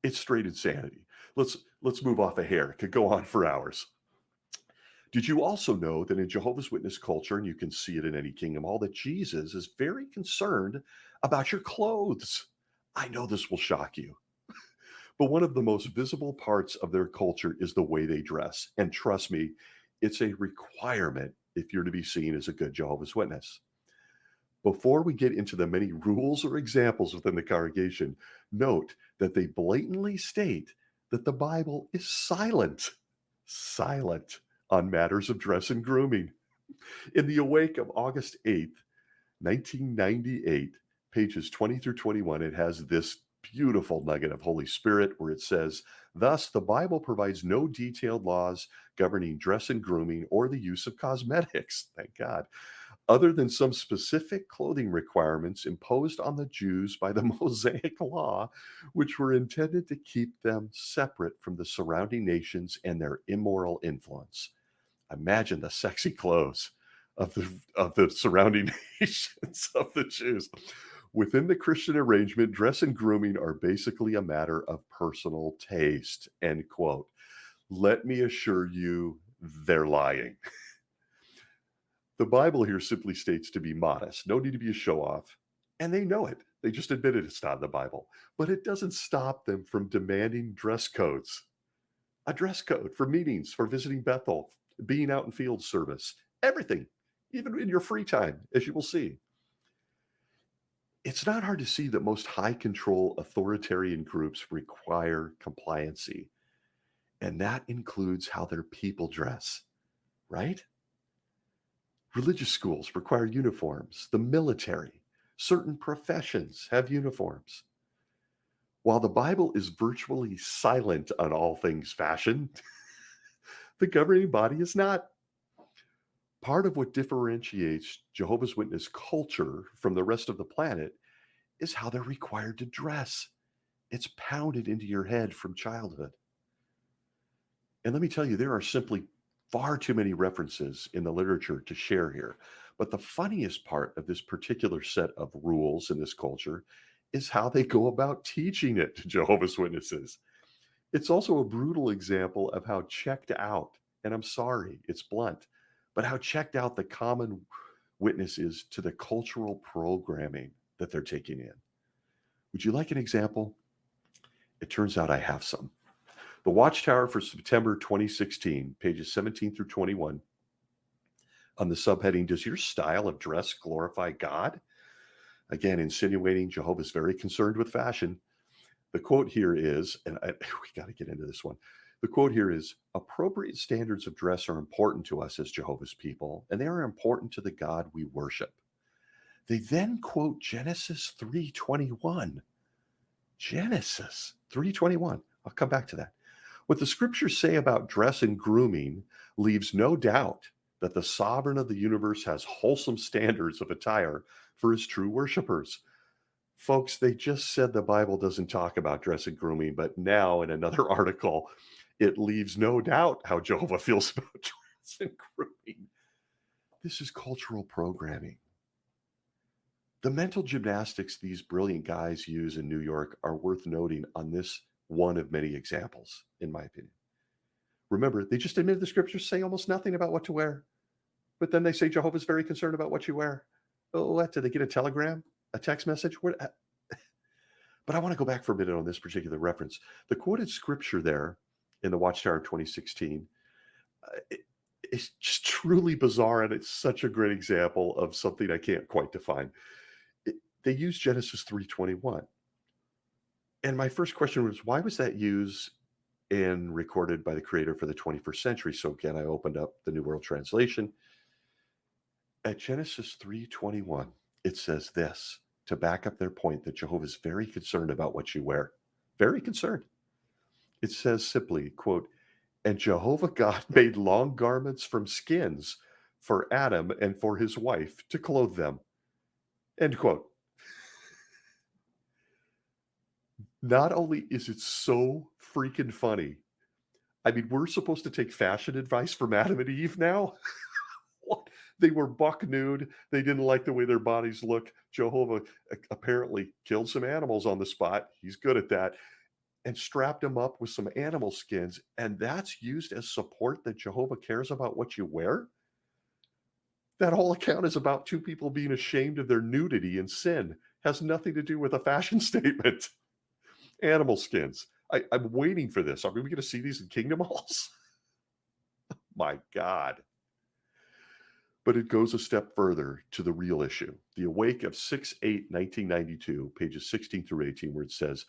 It's straight insanity. Let's move off of hair. It could go on for hours. Did you also know that in Jehovah's Witness culture, and you can see it in any kingdom hall, that Jesus is very concerned about your clothes? I know this will shock you. But one of the most visible parts of their culture is the way they dress. And trust me, it's a requirement if you're to be seen as a good Jehovah's Witness. Before we get into the many rules or examples within the congregation, note that they blatantly state that the Bible is silent on matters of dress and grooming. In the Awake of August 8th, 1998, pages 20 through 21, it has this beautiful nugget of Holy Spirit where it says, thus, the Bible provides no detailed laws governing dress and grooming or the use of cosmetics, thank God, other than some specific clothing requirements imposed on the Jews by the Mosaic Law, which were intended to keep them separate from the surrounding nations and their immoral influence. Imagine the sexy clothes of the surrounding nations of the Jews. Within the Christian arrangement, dress and grooming are basically a matter of personal taste, end quote. Let me assure you, they're lying. The Bible here simply states to be modest, no need to be a show off, and they know it. They just admitted it's not in the Bible, but it doesn't stop them from demanding dress codes. A dress code for meetings, for visiting Bethel, being out in field service, everything, even in your free time, as you will see. It's not hard to see that most high control authoritarian groups require compliancy, and that includes how their people dress, right? Religious schools require uniforms, the military, certain professions have uniforms. While the Bible is virtually silent on all things fashion, the governing body is not. Part of what differentiates Jehovah's Witness culture from the rest of the planet is how they're required to dress. It's pounded into your head from childhood. And let me tell you, there are simply far too many references in the literature to share here. But the funniest part of this particular set of rules in this culture is how they go about teaching it to Jehovah's Witnesses. It's also a brutal example of how checked out, and I'm sorry, it's blunt, but how checked out the common witness is to the cultural programming that they're taking in. Would you like an example? It turns out I have some. The Watchtower for September 2016, pages 17 through 21, on the subheading, Does Your Style of Dress Glorify God? Again, insinuating Jehovah's very concerned with fashion. The quote here is, and we got to get into this one. The quote here is, appropriate standards of dress are important to us as Jehovah's people, and they are important to the God we worship. They then quote Genesis 3:21. Genesis 3:21. I'll come back to that. What the scriptures say about dress and grooming leaves no doubt that the sovereign of the universe has wholesome standards of attire for his true worshipers. Folks, they just said the Bible doesn't talk about dress and grooming, but now in another article, it leaves no doubt how Jehovah feels about dress and grooming. This is cultural programming. The mental gymnastics these brilliant guys use in New York are worth noting on this one of many examples, in my opinion. Remember, they just admitted the scriptures say almost nothing about what to wear, but then they say Jehovah's very concerned about what you wear. Oh, what? Did they get a telegram? A text message? What? But I want to go back for a minute on this particular reference. The quoted scripture there in the Watchtower 2016 is just truly bizarre, and it's such a great example of something I can't quite define. They use Genesis 3:21. And my first question was, why was that used and recorded by the creator for the 21st century? So again, I opened up the New World Translation. At Genesis 3:21, it says this to back up their point that Jehovah is very concerned about what you wear. Very concerned. It says simply, quote, and Jehovah God made long garments from skins for Adam and for his wife to clothe them. End quote. Not only is it so freaking funny, I mean, we're supposed to take fashion advice from Adam and Eve now? What? They were buck nude. They didn't like the way their bodies look. Jehovah apparently killed some animals on the spot. He's good at that. And strapped them up with some animal skins. And that's used as support that Jehovah cares about what you wear? That whole account is about two people being ashamed of their nudity and sin. Has nothing to do with a fashion statement. Animal skins. I'm waiting for this. Are we going to see these in Kingdom Halls? My God. But it goes a step further to the real issue. The Awake of 6/8/1992, pages 16 through 18, where it says,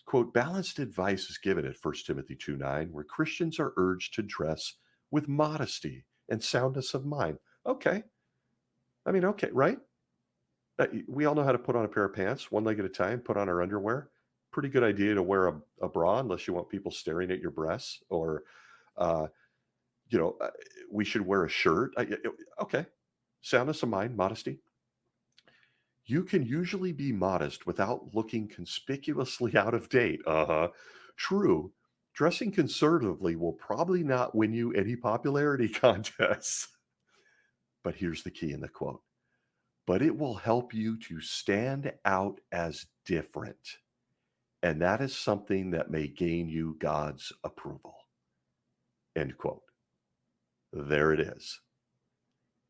quote, balanced advice is given at 1 Timothy 2:9, where Christians are urged to dress with modesty and soundness of mind. Okay. I mean, okay, right? We all know how to put on a pair of pants, one leg at a time, put on our underwear. Pretty good idea to wear a bra unless you want people staring at your breasts or, uh, you know, uh, we should wear a shirt. Okay. Soundness of mind, modesty. You can usually be modest without looking conspicuously out of date. Uh-huh. True. Dressing conservatively will probably not win you any popularity contests. But here's the key in the quote. But it will help you to stand out as different. And that is something that may gain you God's approval. End quote. There it is.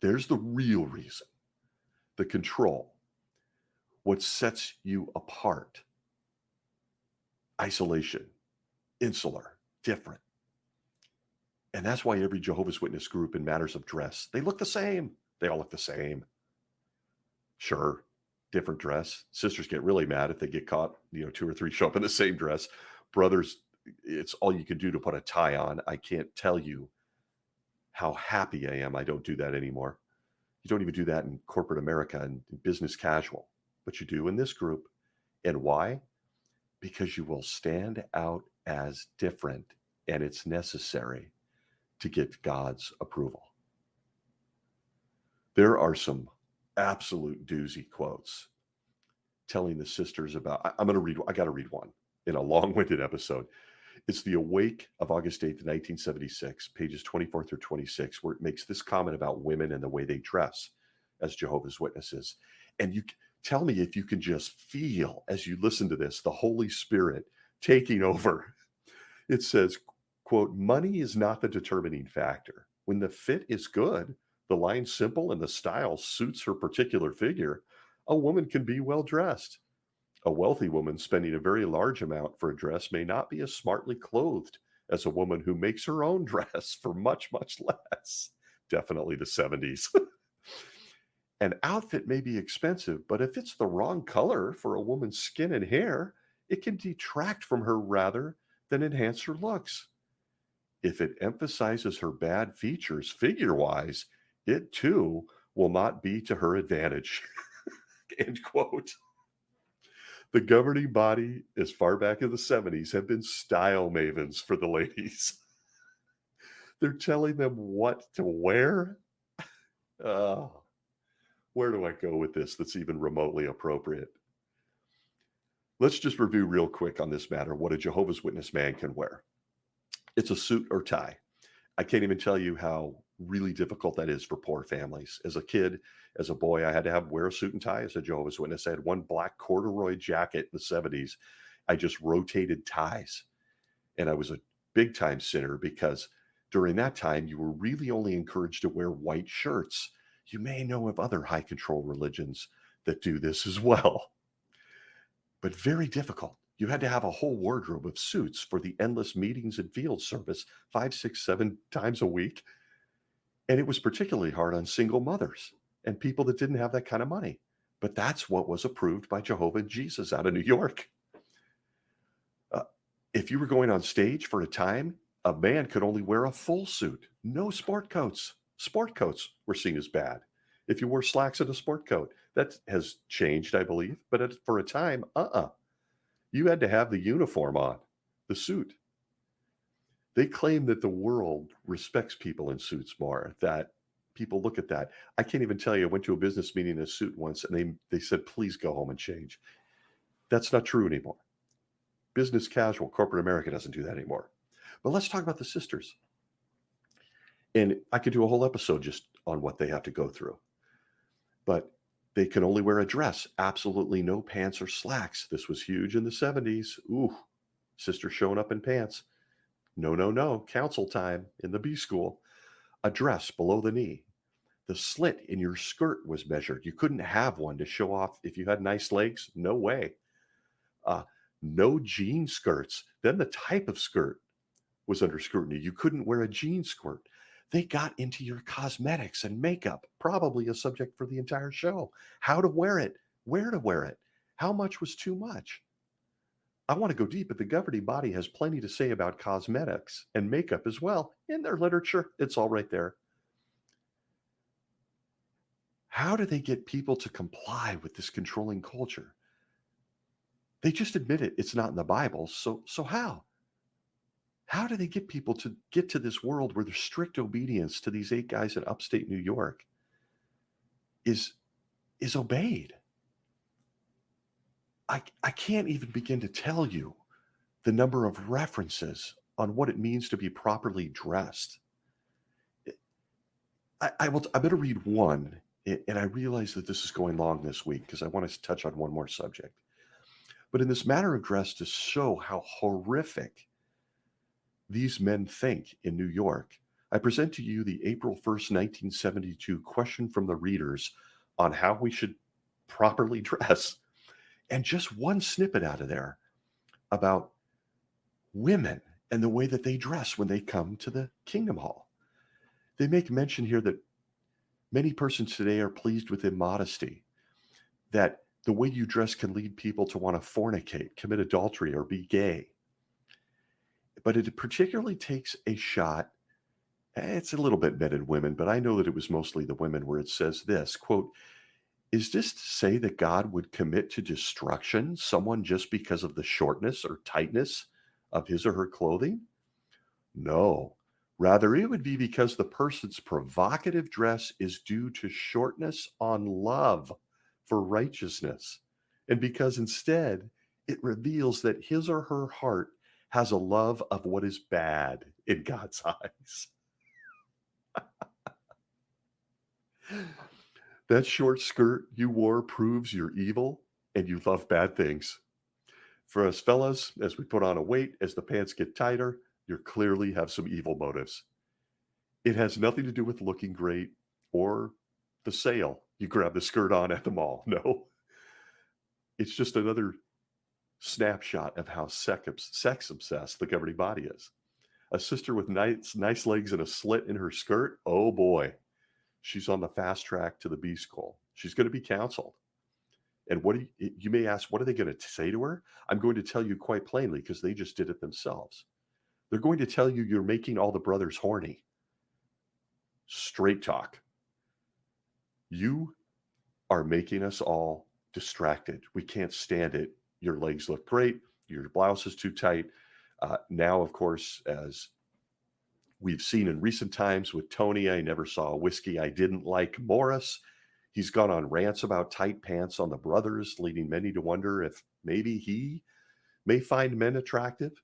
There's the real reason, the control, what sets you apart. Isolation, insular, different. And that's why every Jehovah's Witness group in matters of dress, they look the same. They all look the same. Sure, different dress. Sisters get really mad if they get caught, two or three show up in the same dress. Brothers, it's all you can do to put a tie on. I can't tell you how happy I am I don't do that anymore. You don't even do that in corporate America and business casual, but you do in this group. And why? Because you will stand out as different, and it's necessary to get God's approval. There are some absolute doozy quotes telling the sisters about, I got to read one in a long-winded episode. It's the Awake of August 8th, 1976, pages 24 through 26, where it makes this comment about women and the way they dress as Jehovah's Witnesses. And you tell me if you can just feel, as you listen to this, the Holy Spirit taking over. It says, quote, money is not the determining factor. When the fit is good, the line's simple, and the style suits her particular figure, a woman can be well dressed. A wealthy woman spending a very large amount for a dress may not be as smartly clothed as a woman who makes her own dress for much, much less. Definitely the 70s. An outfit may be expensive, but if it's the wrong color for a woman's skin and hair, it can detract from her rather than enhance her looks. If it emphasizes her bad features figure-wise, it too will not be to her advantage. End quote. The governing body, as far back in the 70s, have been style mavens for the ladies. They're telling them what to wear. Where do I go with this that's even remotely appropriate? Let's just review real quick on this matter what a Jehovah's Witness man can wear. It's a suit or tie. I can't even tell you how really difficult that is for poor families. As a kid, as a boy, I had to wear a suit and tie as a Jehovah's Witness. I had one black corduroy jacket in the 70s. I just rotated ties. And I was a big time sinner because during that time, you were really only encouraged to wear white shirts. You may know of other high control religions that do this as well, but very difficult. You had to have a whole wardrobe of suits for the endless meetings and field service 5, 6, 7 times a week. And it was particularly hard on single mothers and people that didn't have that kind of money. But that's what was approved by Jehovah and Jesus out of New York. If you were going on stage for a time, a man could only wear a full suit, no sport coats. Sport coats were seen as bad. If you wore slacks and a sport coat, that has changed, I believe. But for a time, you had to have the uniform on, the suit. They claim that the world respects people in suits more, that people look at that. I can't even tell you, I went to a business meeting in a suit once, and they said, please go home and change. That's not true anymore. Business casual, corporate America doesn't do that anymore. But let's talk about the sisters. And I could do a whole episode just on what they have to go through. But they can only wear a dress, absolutely no pants or slacks. This was huge in the 70s. Ooh, sister showing up in pants. No. Council time in the B school. A dress below the knee. The slit in your skirt was measured. You couldn't have one to show off if you had nice legs. No way. No jean skirts. Then the type of skirt was under scrutiny. You couldn't wear a jean skirt. They got into your cosmetics and makeup, probably a subject for the entire show. How to wear it, where to wear it, how much was too much. I want to go deep, but the governing body has plenty to say about cosmetics and makeup as well. In their literature, it's all right there. How do they get people to comply with this controlling culture? They just admit it. It's not in the Bible. So how? How do they get people to get to this world where there's strict obedience to these 8 guys in upstate New York is obeyed? I can't even begin to tell you the number of references on what it means to be properly dressed. I'm going to read one, and I realize that this is going long this week because I want us to touch on one more subject. But in this matter of dress, to show how horrific these men think in New York, I present to you the April 1st, 1972 question from the readers on how we should properly dress. And just one snippet out of there about women and the way that they dress when they come to the Kingdom Hall. They make mention here that many persons today are pleased with immodesty, that the way you dress can lead people to want to fornicate, commit adultery, or be gay. But it particularly takes a shot. It's a little bit men and women, but I know that it was mostly the women, where it says this, quote, "Is this to say that God would commit to destruction someone just because of the shortness or tightness of his or her clothing? No. Rather, it would be because the person's provocative dress is due to shortness on love for righteousness, and because instead it reveals that his or her heart has a love of what is bad in God's eyes." That short skirt you wore proves you're evil and you love bad things. For us fellas, as we put on a weight, as the pants get tighter, you clearly have some evil motives. It has nothing to do with looking great or the sale you grab the skirt on at the mall. No, it's just another snapshot of how sex obsessed the governing body is. A sister with nice legs and a slit in her skirt, oh boy, she's on the fast track to the B school. She's going to be counseled. And what do you may ask, what are they going to say to her? I'm going to tell you quite plainly, because they just did it themselves. They're going to tell you you're making all the brothers horny. Straight talk. You are making us all distracted. We can't stand it. Your legs look great. Your blouse is too tight. Now, of course, as we've seen in recent times with Tony, I never saw a whiskey I didn't like, Morris. He's gone on rants about tight pants on the brothers, leading many to wonder if maybe he may find men attractive,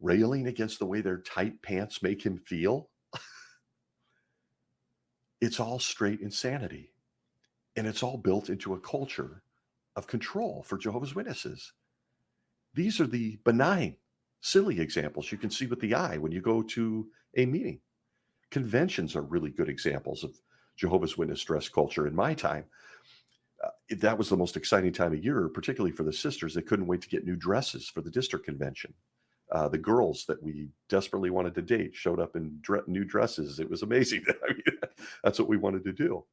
railing against the way their tight pants make him feel. It's all straight insanity. And it's all built into a culture of control for Jehovah's Witnesses. These are the benign, silly examples you can see with the eye when you go to a meeting. Conventions are really good examples of Jehovah's Witness dress culture. In my time, that was the most exciting time of year, particularly for the sisters. They couldn't wait to get new dresses for the district convention. The girls that we desperately wanted to date showed up in new dresses. It was amazing. I mean, that's what we wanted to do.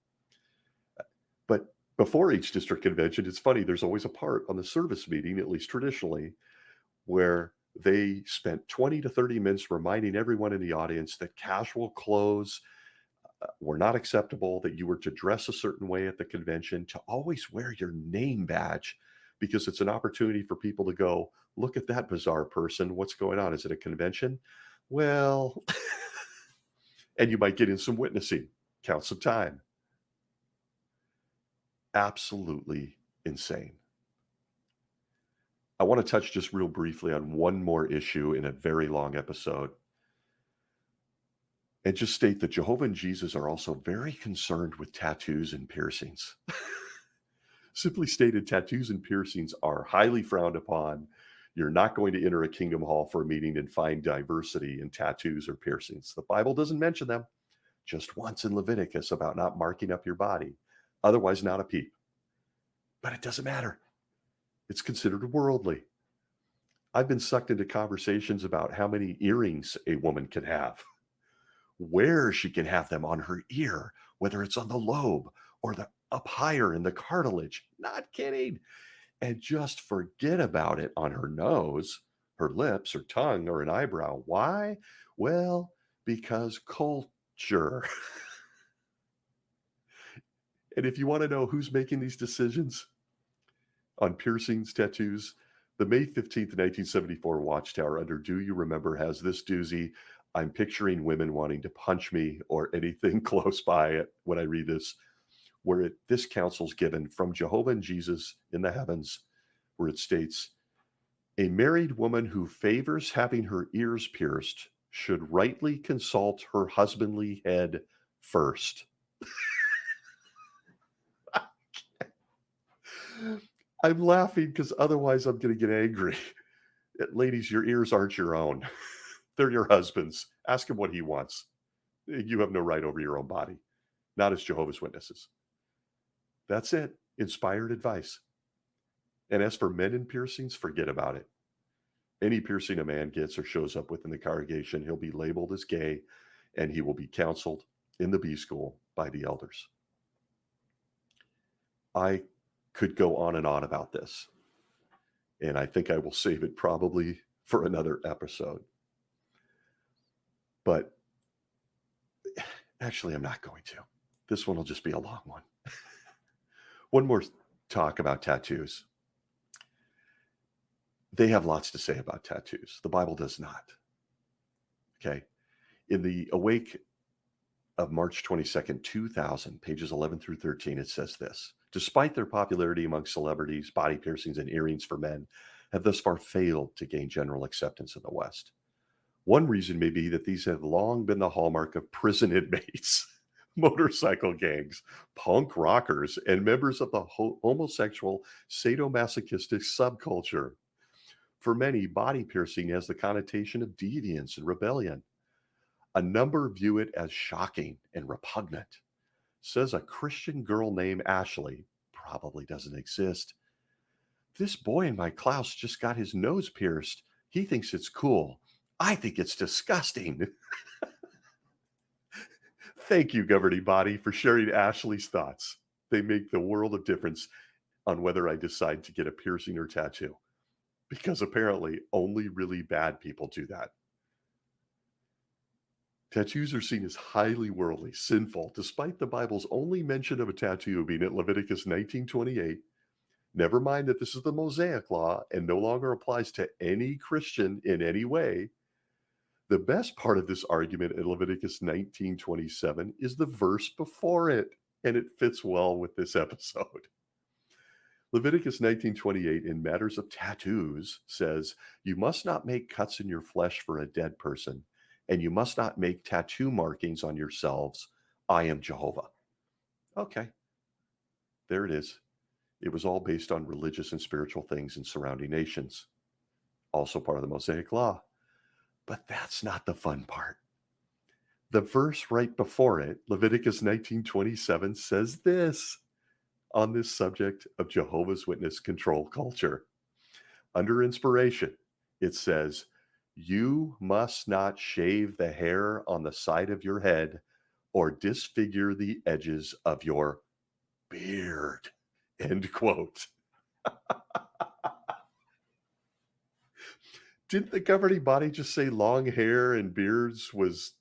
But before each district convention, it's funny, there's always a part on the service meeting, at least traditionally, where they spent 20 to 30 minutes reminding everyone in the audience that casual clothes were not acceptable, that you were to dress a certain way at the convention, to always wear your name badge, because it's an opportunity for people to go, look at that bizarre person. What's going on? Is it a convention? Well, and you might get in some witnessing, count some time. Absolutely insane. I want to touch just real briefly on one more issue in a very long episode, and just state that Jehovah and Jesus are also very concerned with tattoos and piercings. Simply stated, tattoos and piercings are highly frowned upon. You're not going to enter a kingdom hall for a meeting and find diversity in tattoos or piercings. The Bible doesn't mention them, just once in Leviticus about not marking up your body. Otherwise, not a peep. But it doesn't matter. It's considered worldly. I've been sucked into conversations about how many earrings a woman can have, where she can have them on her ear, whether it's on the lobe or the up higher in the cartilage. Not kidding. And just forget about it on her nose, her lips, her tongue, or an eyebrow. Why? Well, because culture. And if you want to know who's making these decisions on piercings, tattoos, the May 15th, 1974 Watchtower under Do You Remember has this doozy. I'm picturing women wanting to punch me or anything close by it when I read this, this counsel's given from Jehovah and Jesus in the heavens, where it states, a married woman who favors having her ears pierced should rightly consult her husbandly head first. I'm laughing because otherwise I'm going to get angry. Ladies, your ears aren't your own. They're your husband's. Ask him what he wants. You have no right over your own body, not as Jehovah's Witnesses. That's it. Inspired advice. And as for men in piercings, forget about it. Any piercing a man gets or shows up with in the congregation, he'll be labeled as gay and he will be counseled in the B school by the elders. I could go on and on about this, and I think I will save it probably for another episode. But actually, I'm not going to. This one will just be a long one. One more talk about tattoos. They have lots to say about tattoos. The Bible does not. Okay. In the Awake of March 22nd, 2000, pages 11 through 13, it says this. Despite their popularity among celebrities, body piercings and earrings for men have thus far failed to gain general acceptance in the West. One reason may be that these have long been the hallmark of prison inmates, motorcycle gangs, punk rockers, and members of the homosexual sadomasochistic subculture. For many, body piercing has the connotation of deviance and rebellion. A number view it as shocking and repugnant. Says a Christian girl named Ashley, probably doesn't exist. This boy in my class just got his nose pierced. He thinks it's cool. I think it's disgusting. Thank you, governing body, for sharing Ashley's thoughts. They make the world of difference on whether I decide to get a piercing or tattoo, because apparently only really bad people do that. Tattoos are seen as highly worldly, sinful, despite the Bible's only mention of a tattoo being at Leviticus 19:28. Never mind that this is the Mosaic law and no longer applies to any Christian in any way. The best part of this argument in Leviticus 19:27 is the verse before it, and it fits well with this episode. Leviticus 19:28 in matters of tattoos says, you must not make cuts in your flesh for a dead person, and you must not make tattoo markings on yourselves. I am Jehovah. Okay, there it is. It was all based on religious and spiritual things in surrounding nations. Also part of the Mosaic law. But that's not the fun part. The verse right before it, Leviticus 19:27, says this on this subject of Jehovah's Witness control culture. Under inspiration, it says, you must not shave the hair on the side of your head or disfigure the edges of your beard. End quote. Didn't the governing body just say long hair and beards was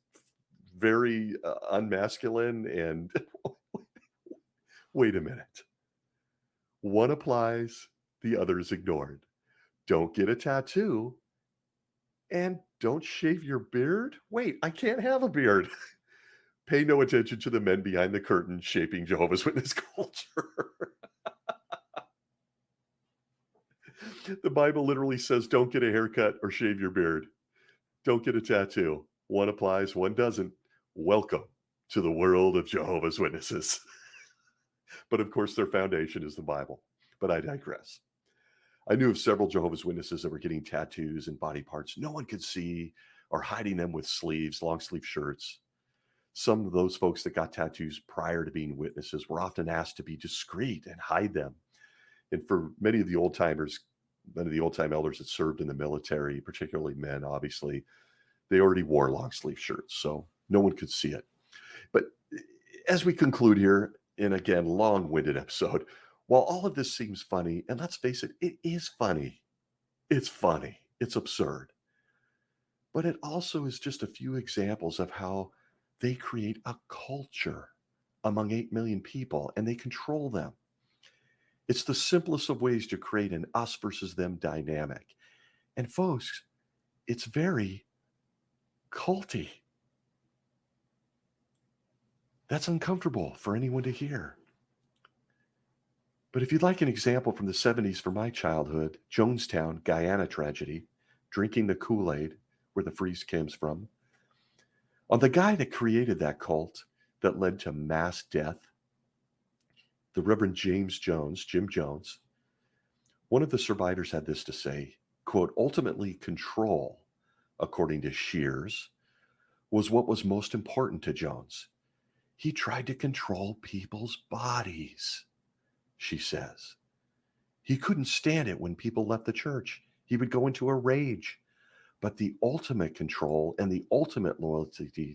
very unmasculine? And wait a minute. One applies, the other is ignored. Don't get a tattoo and don't shave your beard? Wait, I can't have a beard. Pay no attention to the men behind the curtain shaping Jehovah's Witness culture. The Bible literally says don't get a haircut or shave your beard. Don't get a tattoo. One applies, one doesn't. Welcome to the world of Jehovah's Witnesses. But of course, their foundation is the Bible. But I digress. I knew of several Jehovah's Witnesses that were getting tattoos and body parts no one could see or hiding them with sleeves, long sleeve shirts. Some of those folks that got tattoos prior to being witnesses were often asked to be discreet and hide them. And for many of the old timers, Many of the old time elders that served in the military, particularly men, obviously, they already wore long sleeve shirts, so no one could see it. But as we conclude here, in again, long winded episode, while all of this seems funny, and let's face it, it is funny. It's funny. It's absurd. But it also is just a few examples of how they create a culture among 8 million people and they control them. It's the simplest of ways to create an us versus them dynamic. And folks, it's very culty. That's uncomfortable for anyone to hear. But if you'd like an example from the 70s from my childhood, Jonestown, Guyana tragedy, drinking the Kool-Aid, where the freeze comes from, on the guy that created that cult that led to mass death, the Reverend Jim Jones, one of the survivors had this to say, quote, ultimately control, according to Shears, was what was most important to Jones. He tried to control people's bodies, she says. He couldn't stand it when people left the church. He would go into a rage. But the ultimate control and the ultimate loyalty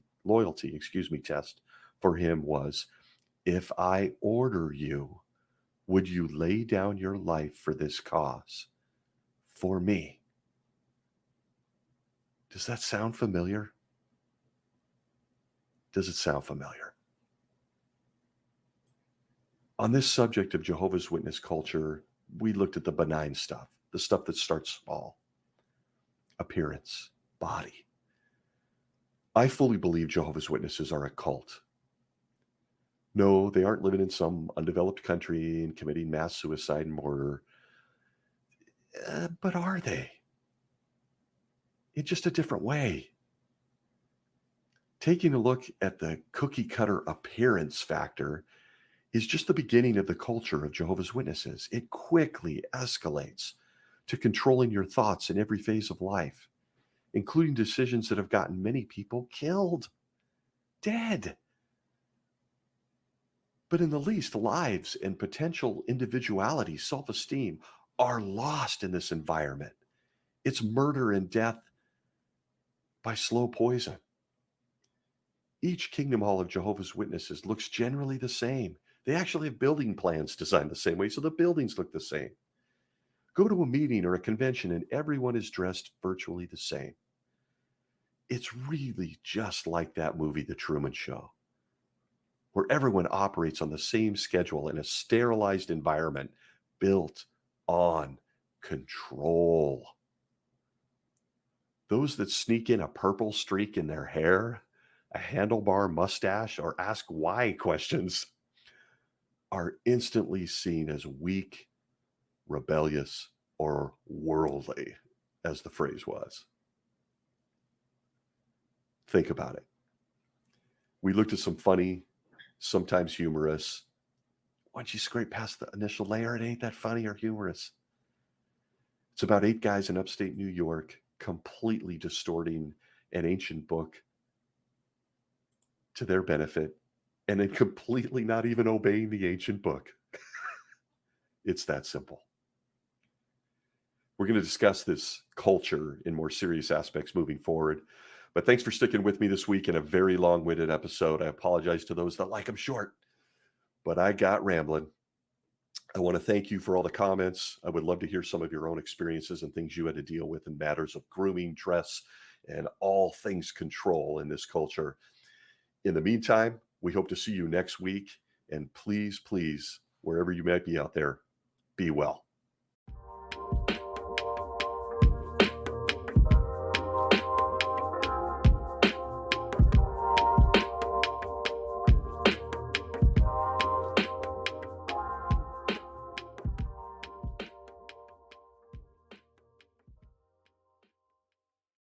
test for him was, if I order you, would you lay down your life for this cause? For me. Does that sound familiar? Does it sound familiar? On this subject of Jehovah's Witness culture, we looked at the benign stuff, the stuff that starts small. Appearance, body. I fully believe Jehovah's Witnesses are a cult. No, they aren't living in some undeveloped country and committing mass suicide and murder. But are they? In just a different way. Taking a look at the cookie cutter appearance factor is just the beginning of the culture of Jehovah's Witnesses. It quickly escalates to controlling your thoughts in every phase of life, including decisions that have gotten many people killed, dead. But in the least, lives and potential individuality, self-esteem are lost in this environment. It's murder and death by slow poison. Each Kingdom Hall of Jehovah's Witnesses looks generally the same. They actually have building plans designed the same way, so the buildings look the same. Go to a meeting or a convention and everyone is dressed virtually the same. It's really just like that movie, The Truman Show, where everyone operates on the same schedule in a sterilized environment built on control. Those that sneak in a purple streak in their hair, a handlebar mustache, or ask why questions are instantly seen as weak, rebellious, or worldly, as the phrase was. Think about it. We looked at some funny, sometimes humorous. Once you scrape past the initial layer, it ain't that funny or humorous. It's about 8 guys in upstate New York completely distorting an ancient book to their benefit and then completely not even obeying the ancient book. It's that simple. We're going to discuss this culture in more serious aspects moving forward. But thanks for sticking with me this week in a very long-winded episode. I apologize to those that like them short, but I got rambling. I want to thank you for all the comments. I would love to hear some of your own experiences and things you had to deal with in matters of grooming, dress, and all things control in this culture. In the meantime, we hope to see you next week. And please, please, wherever you might be out there, be well.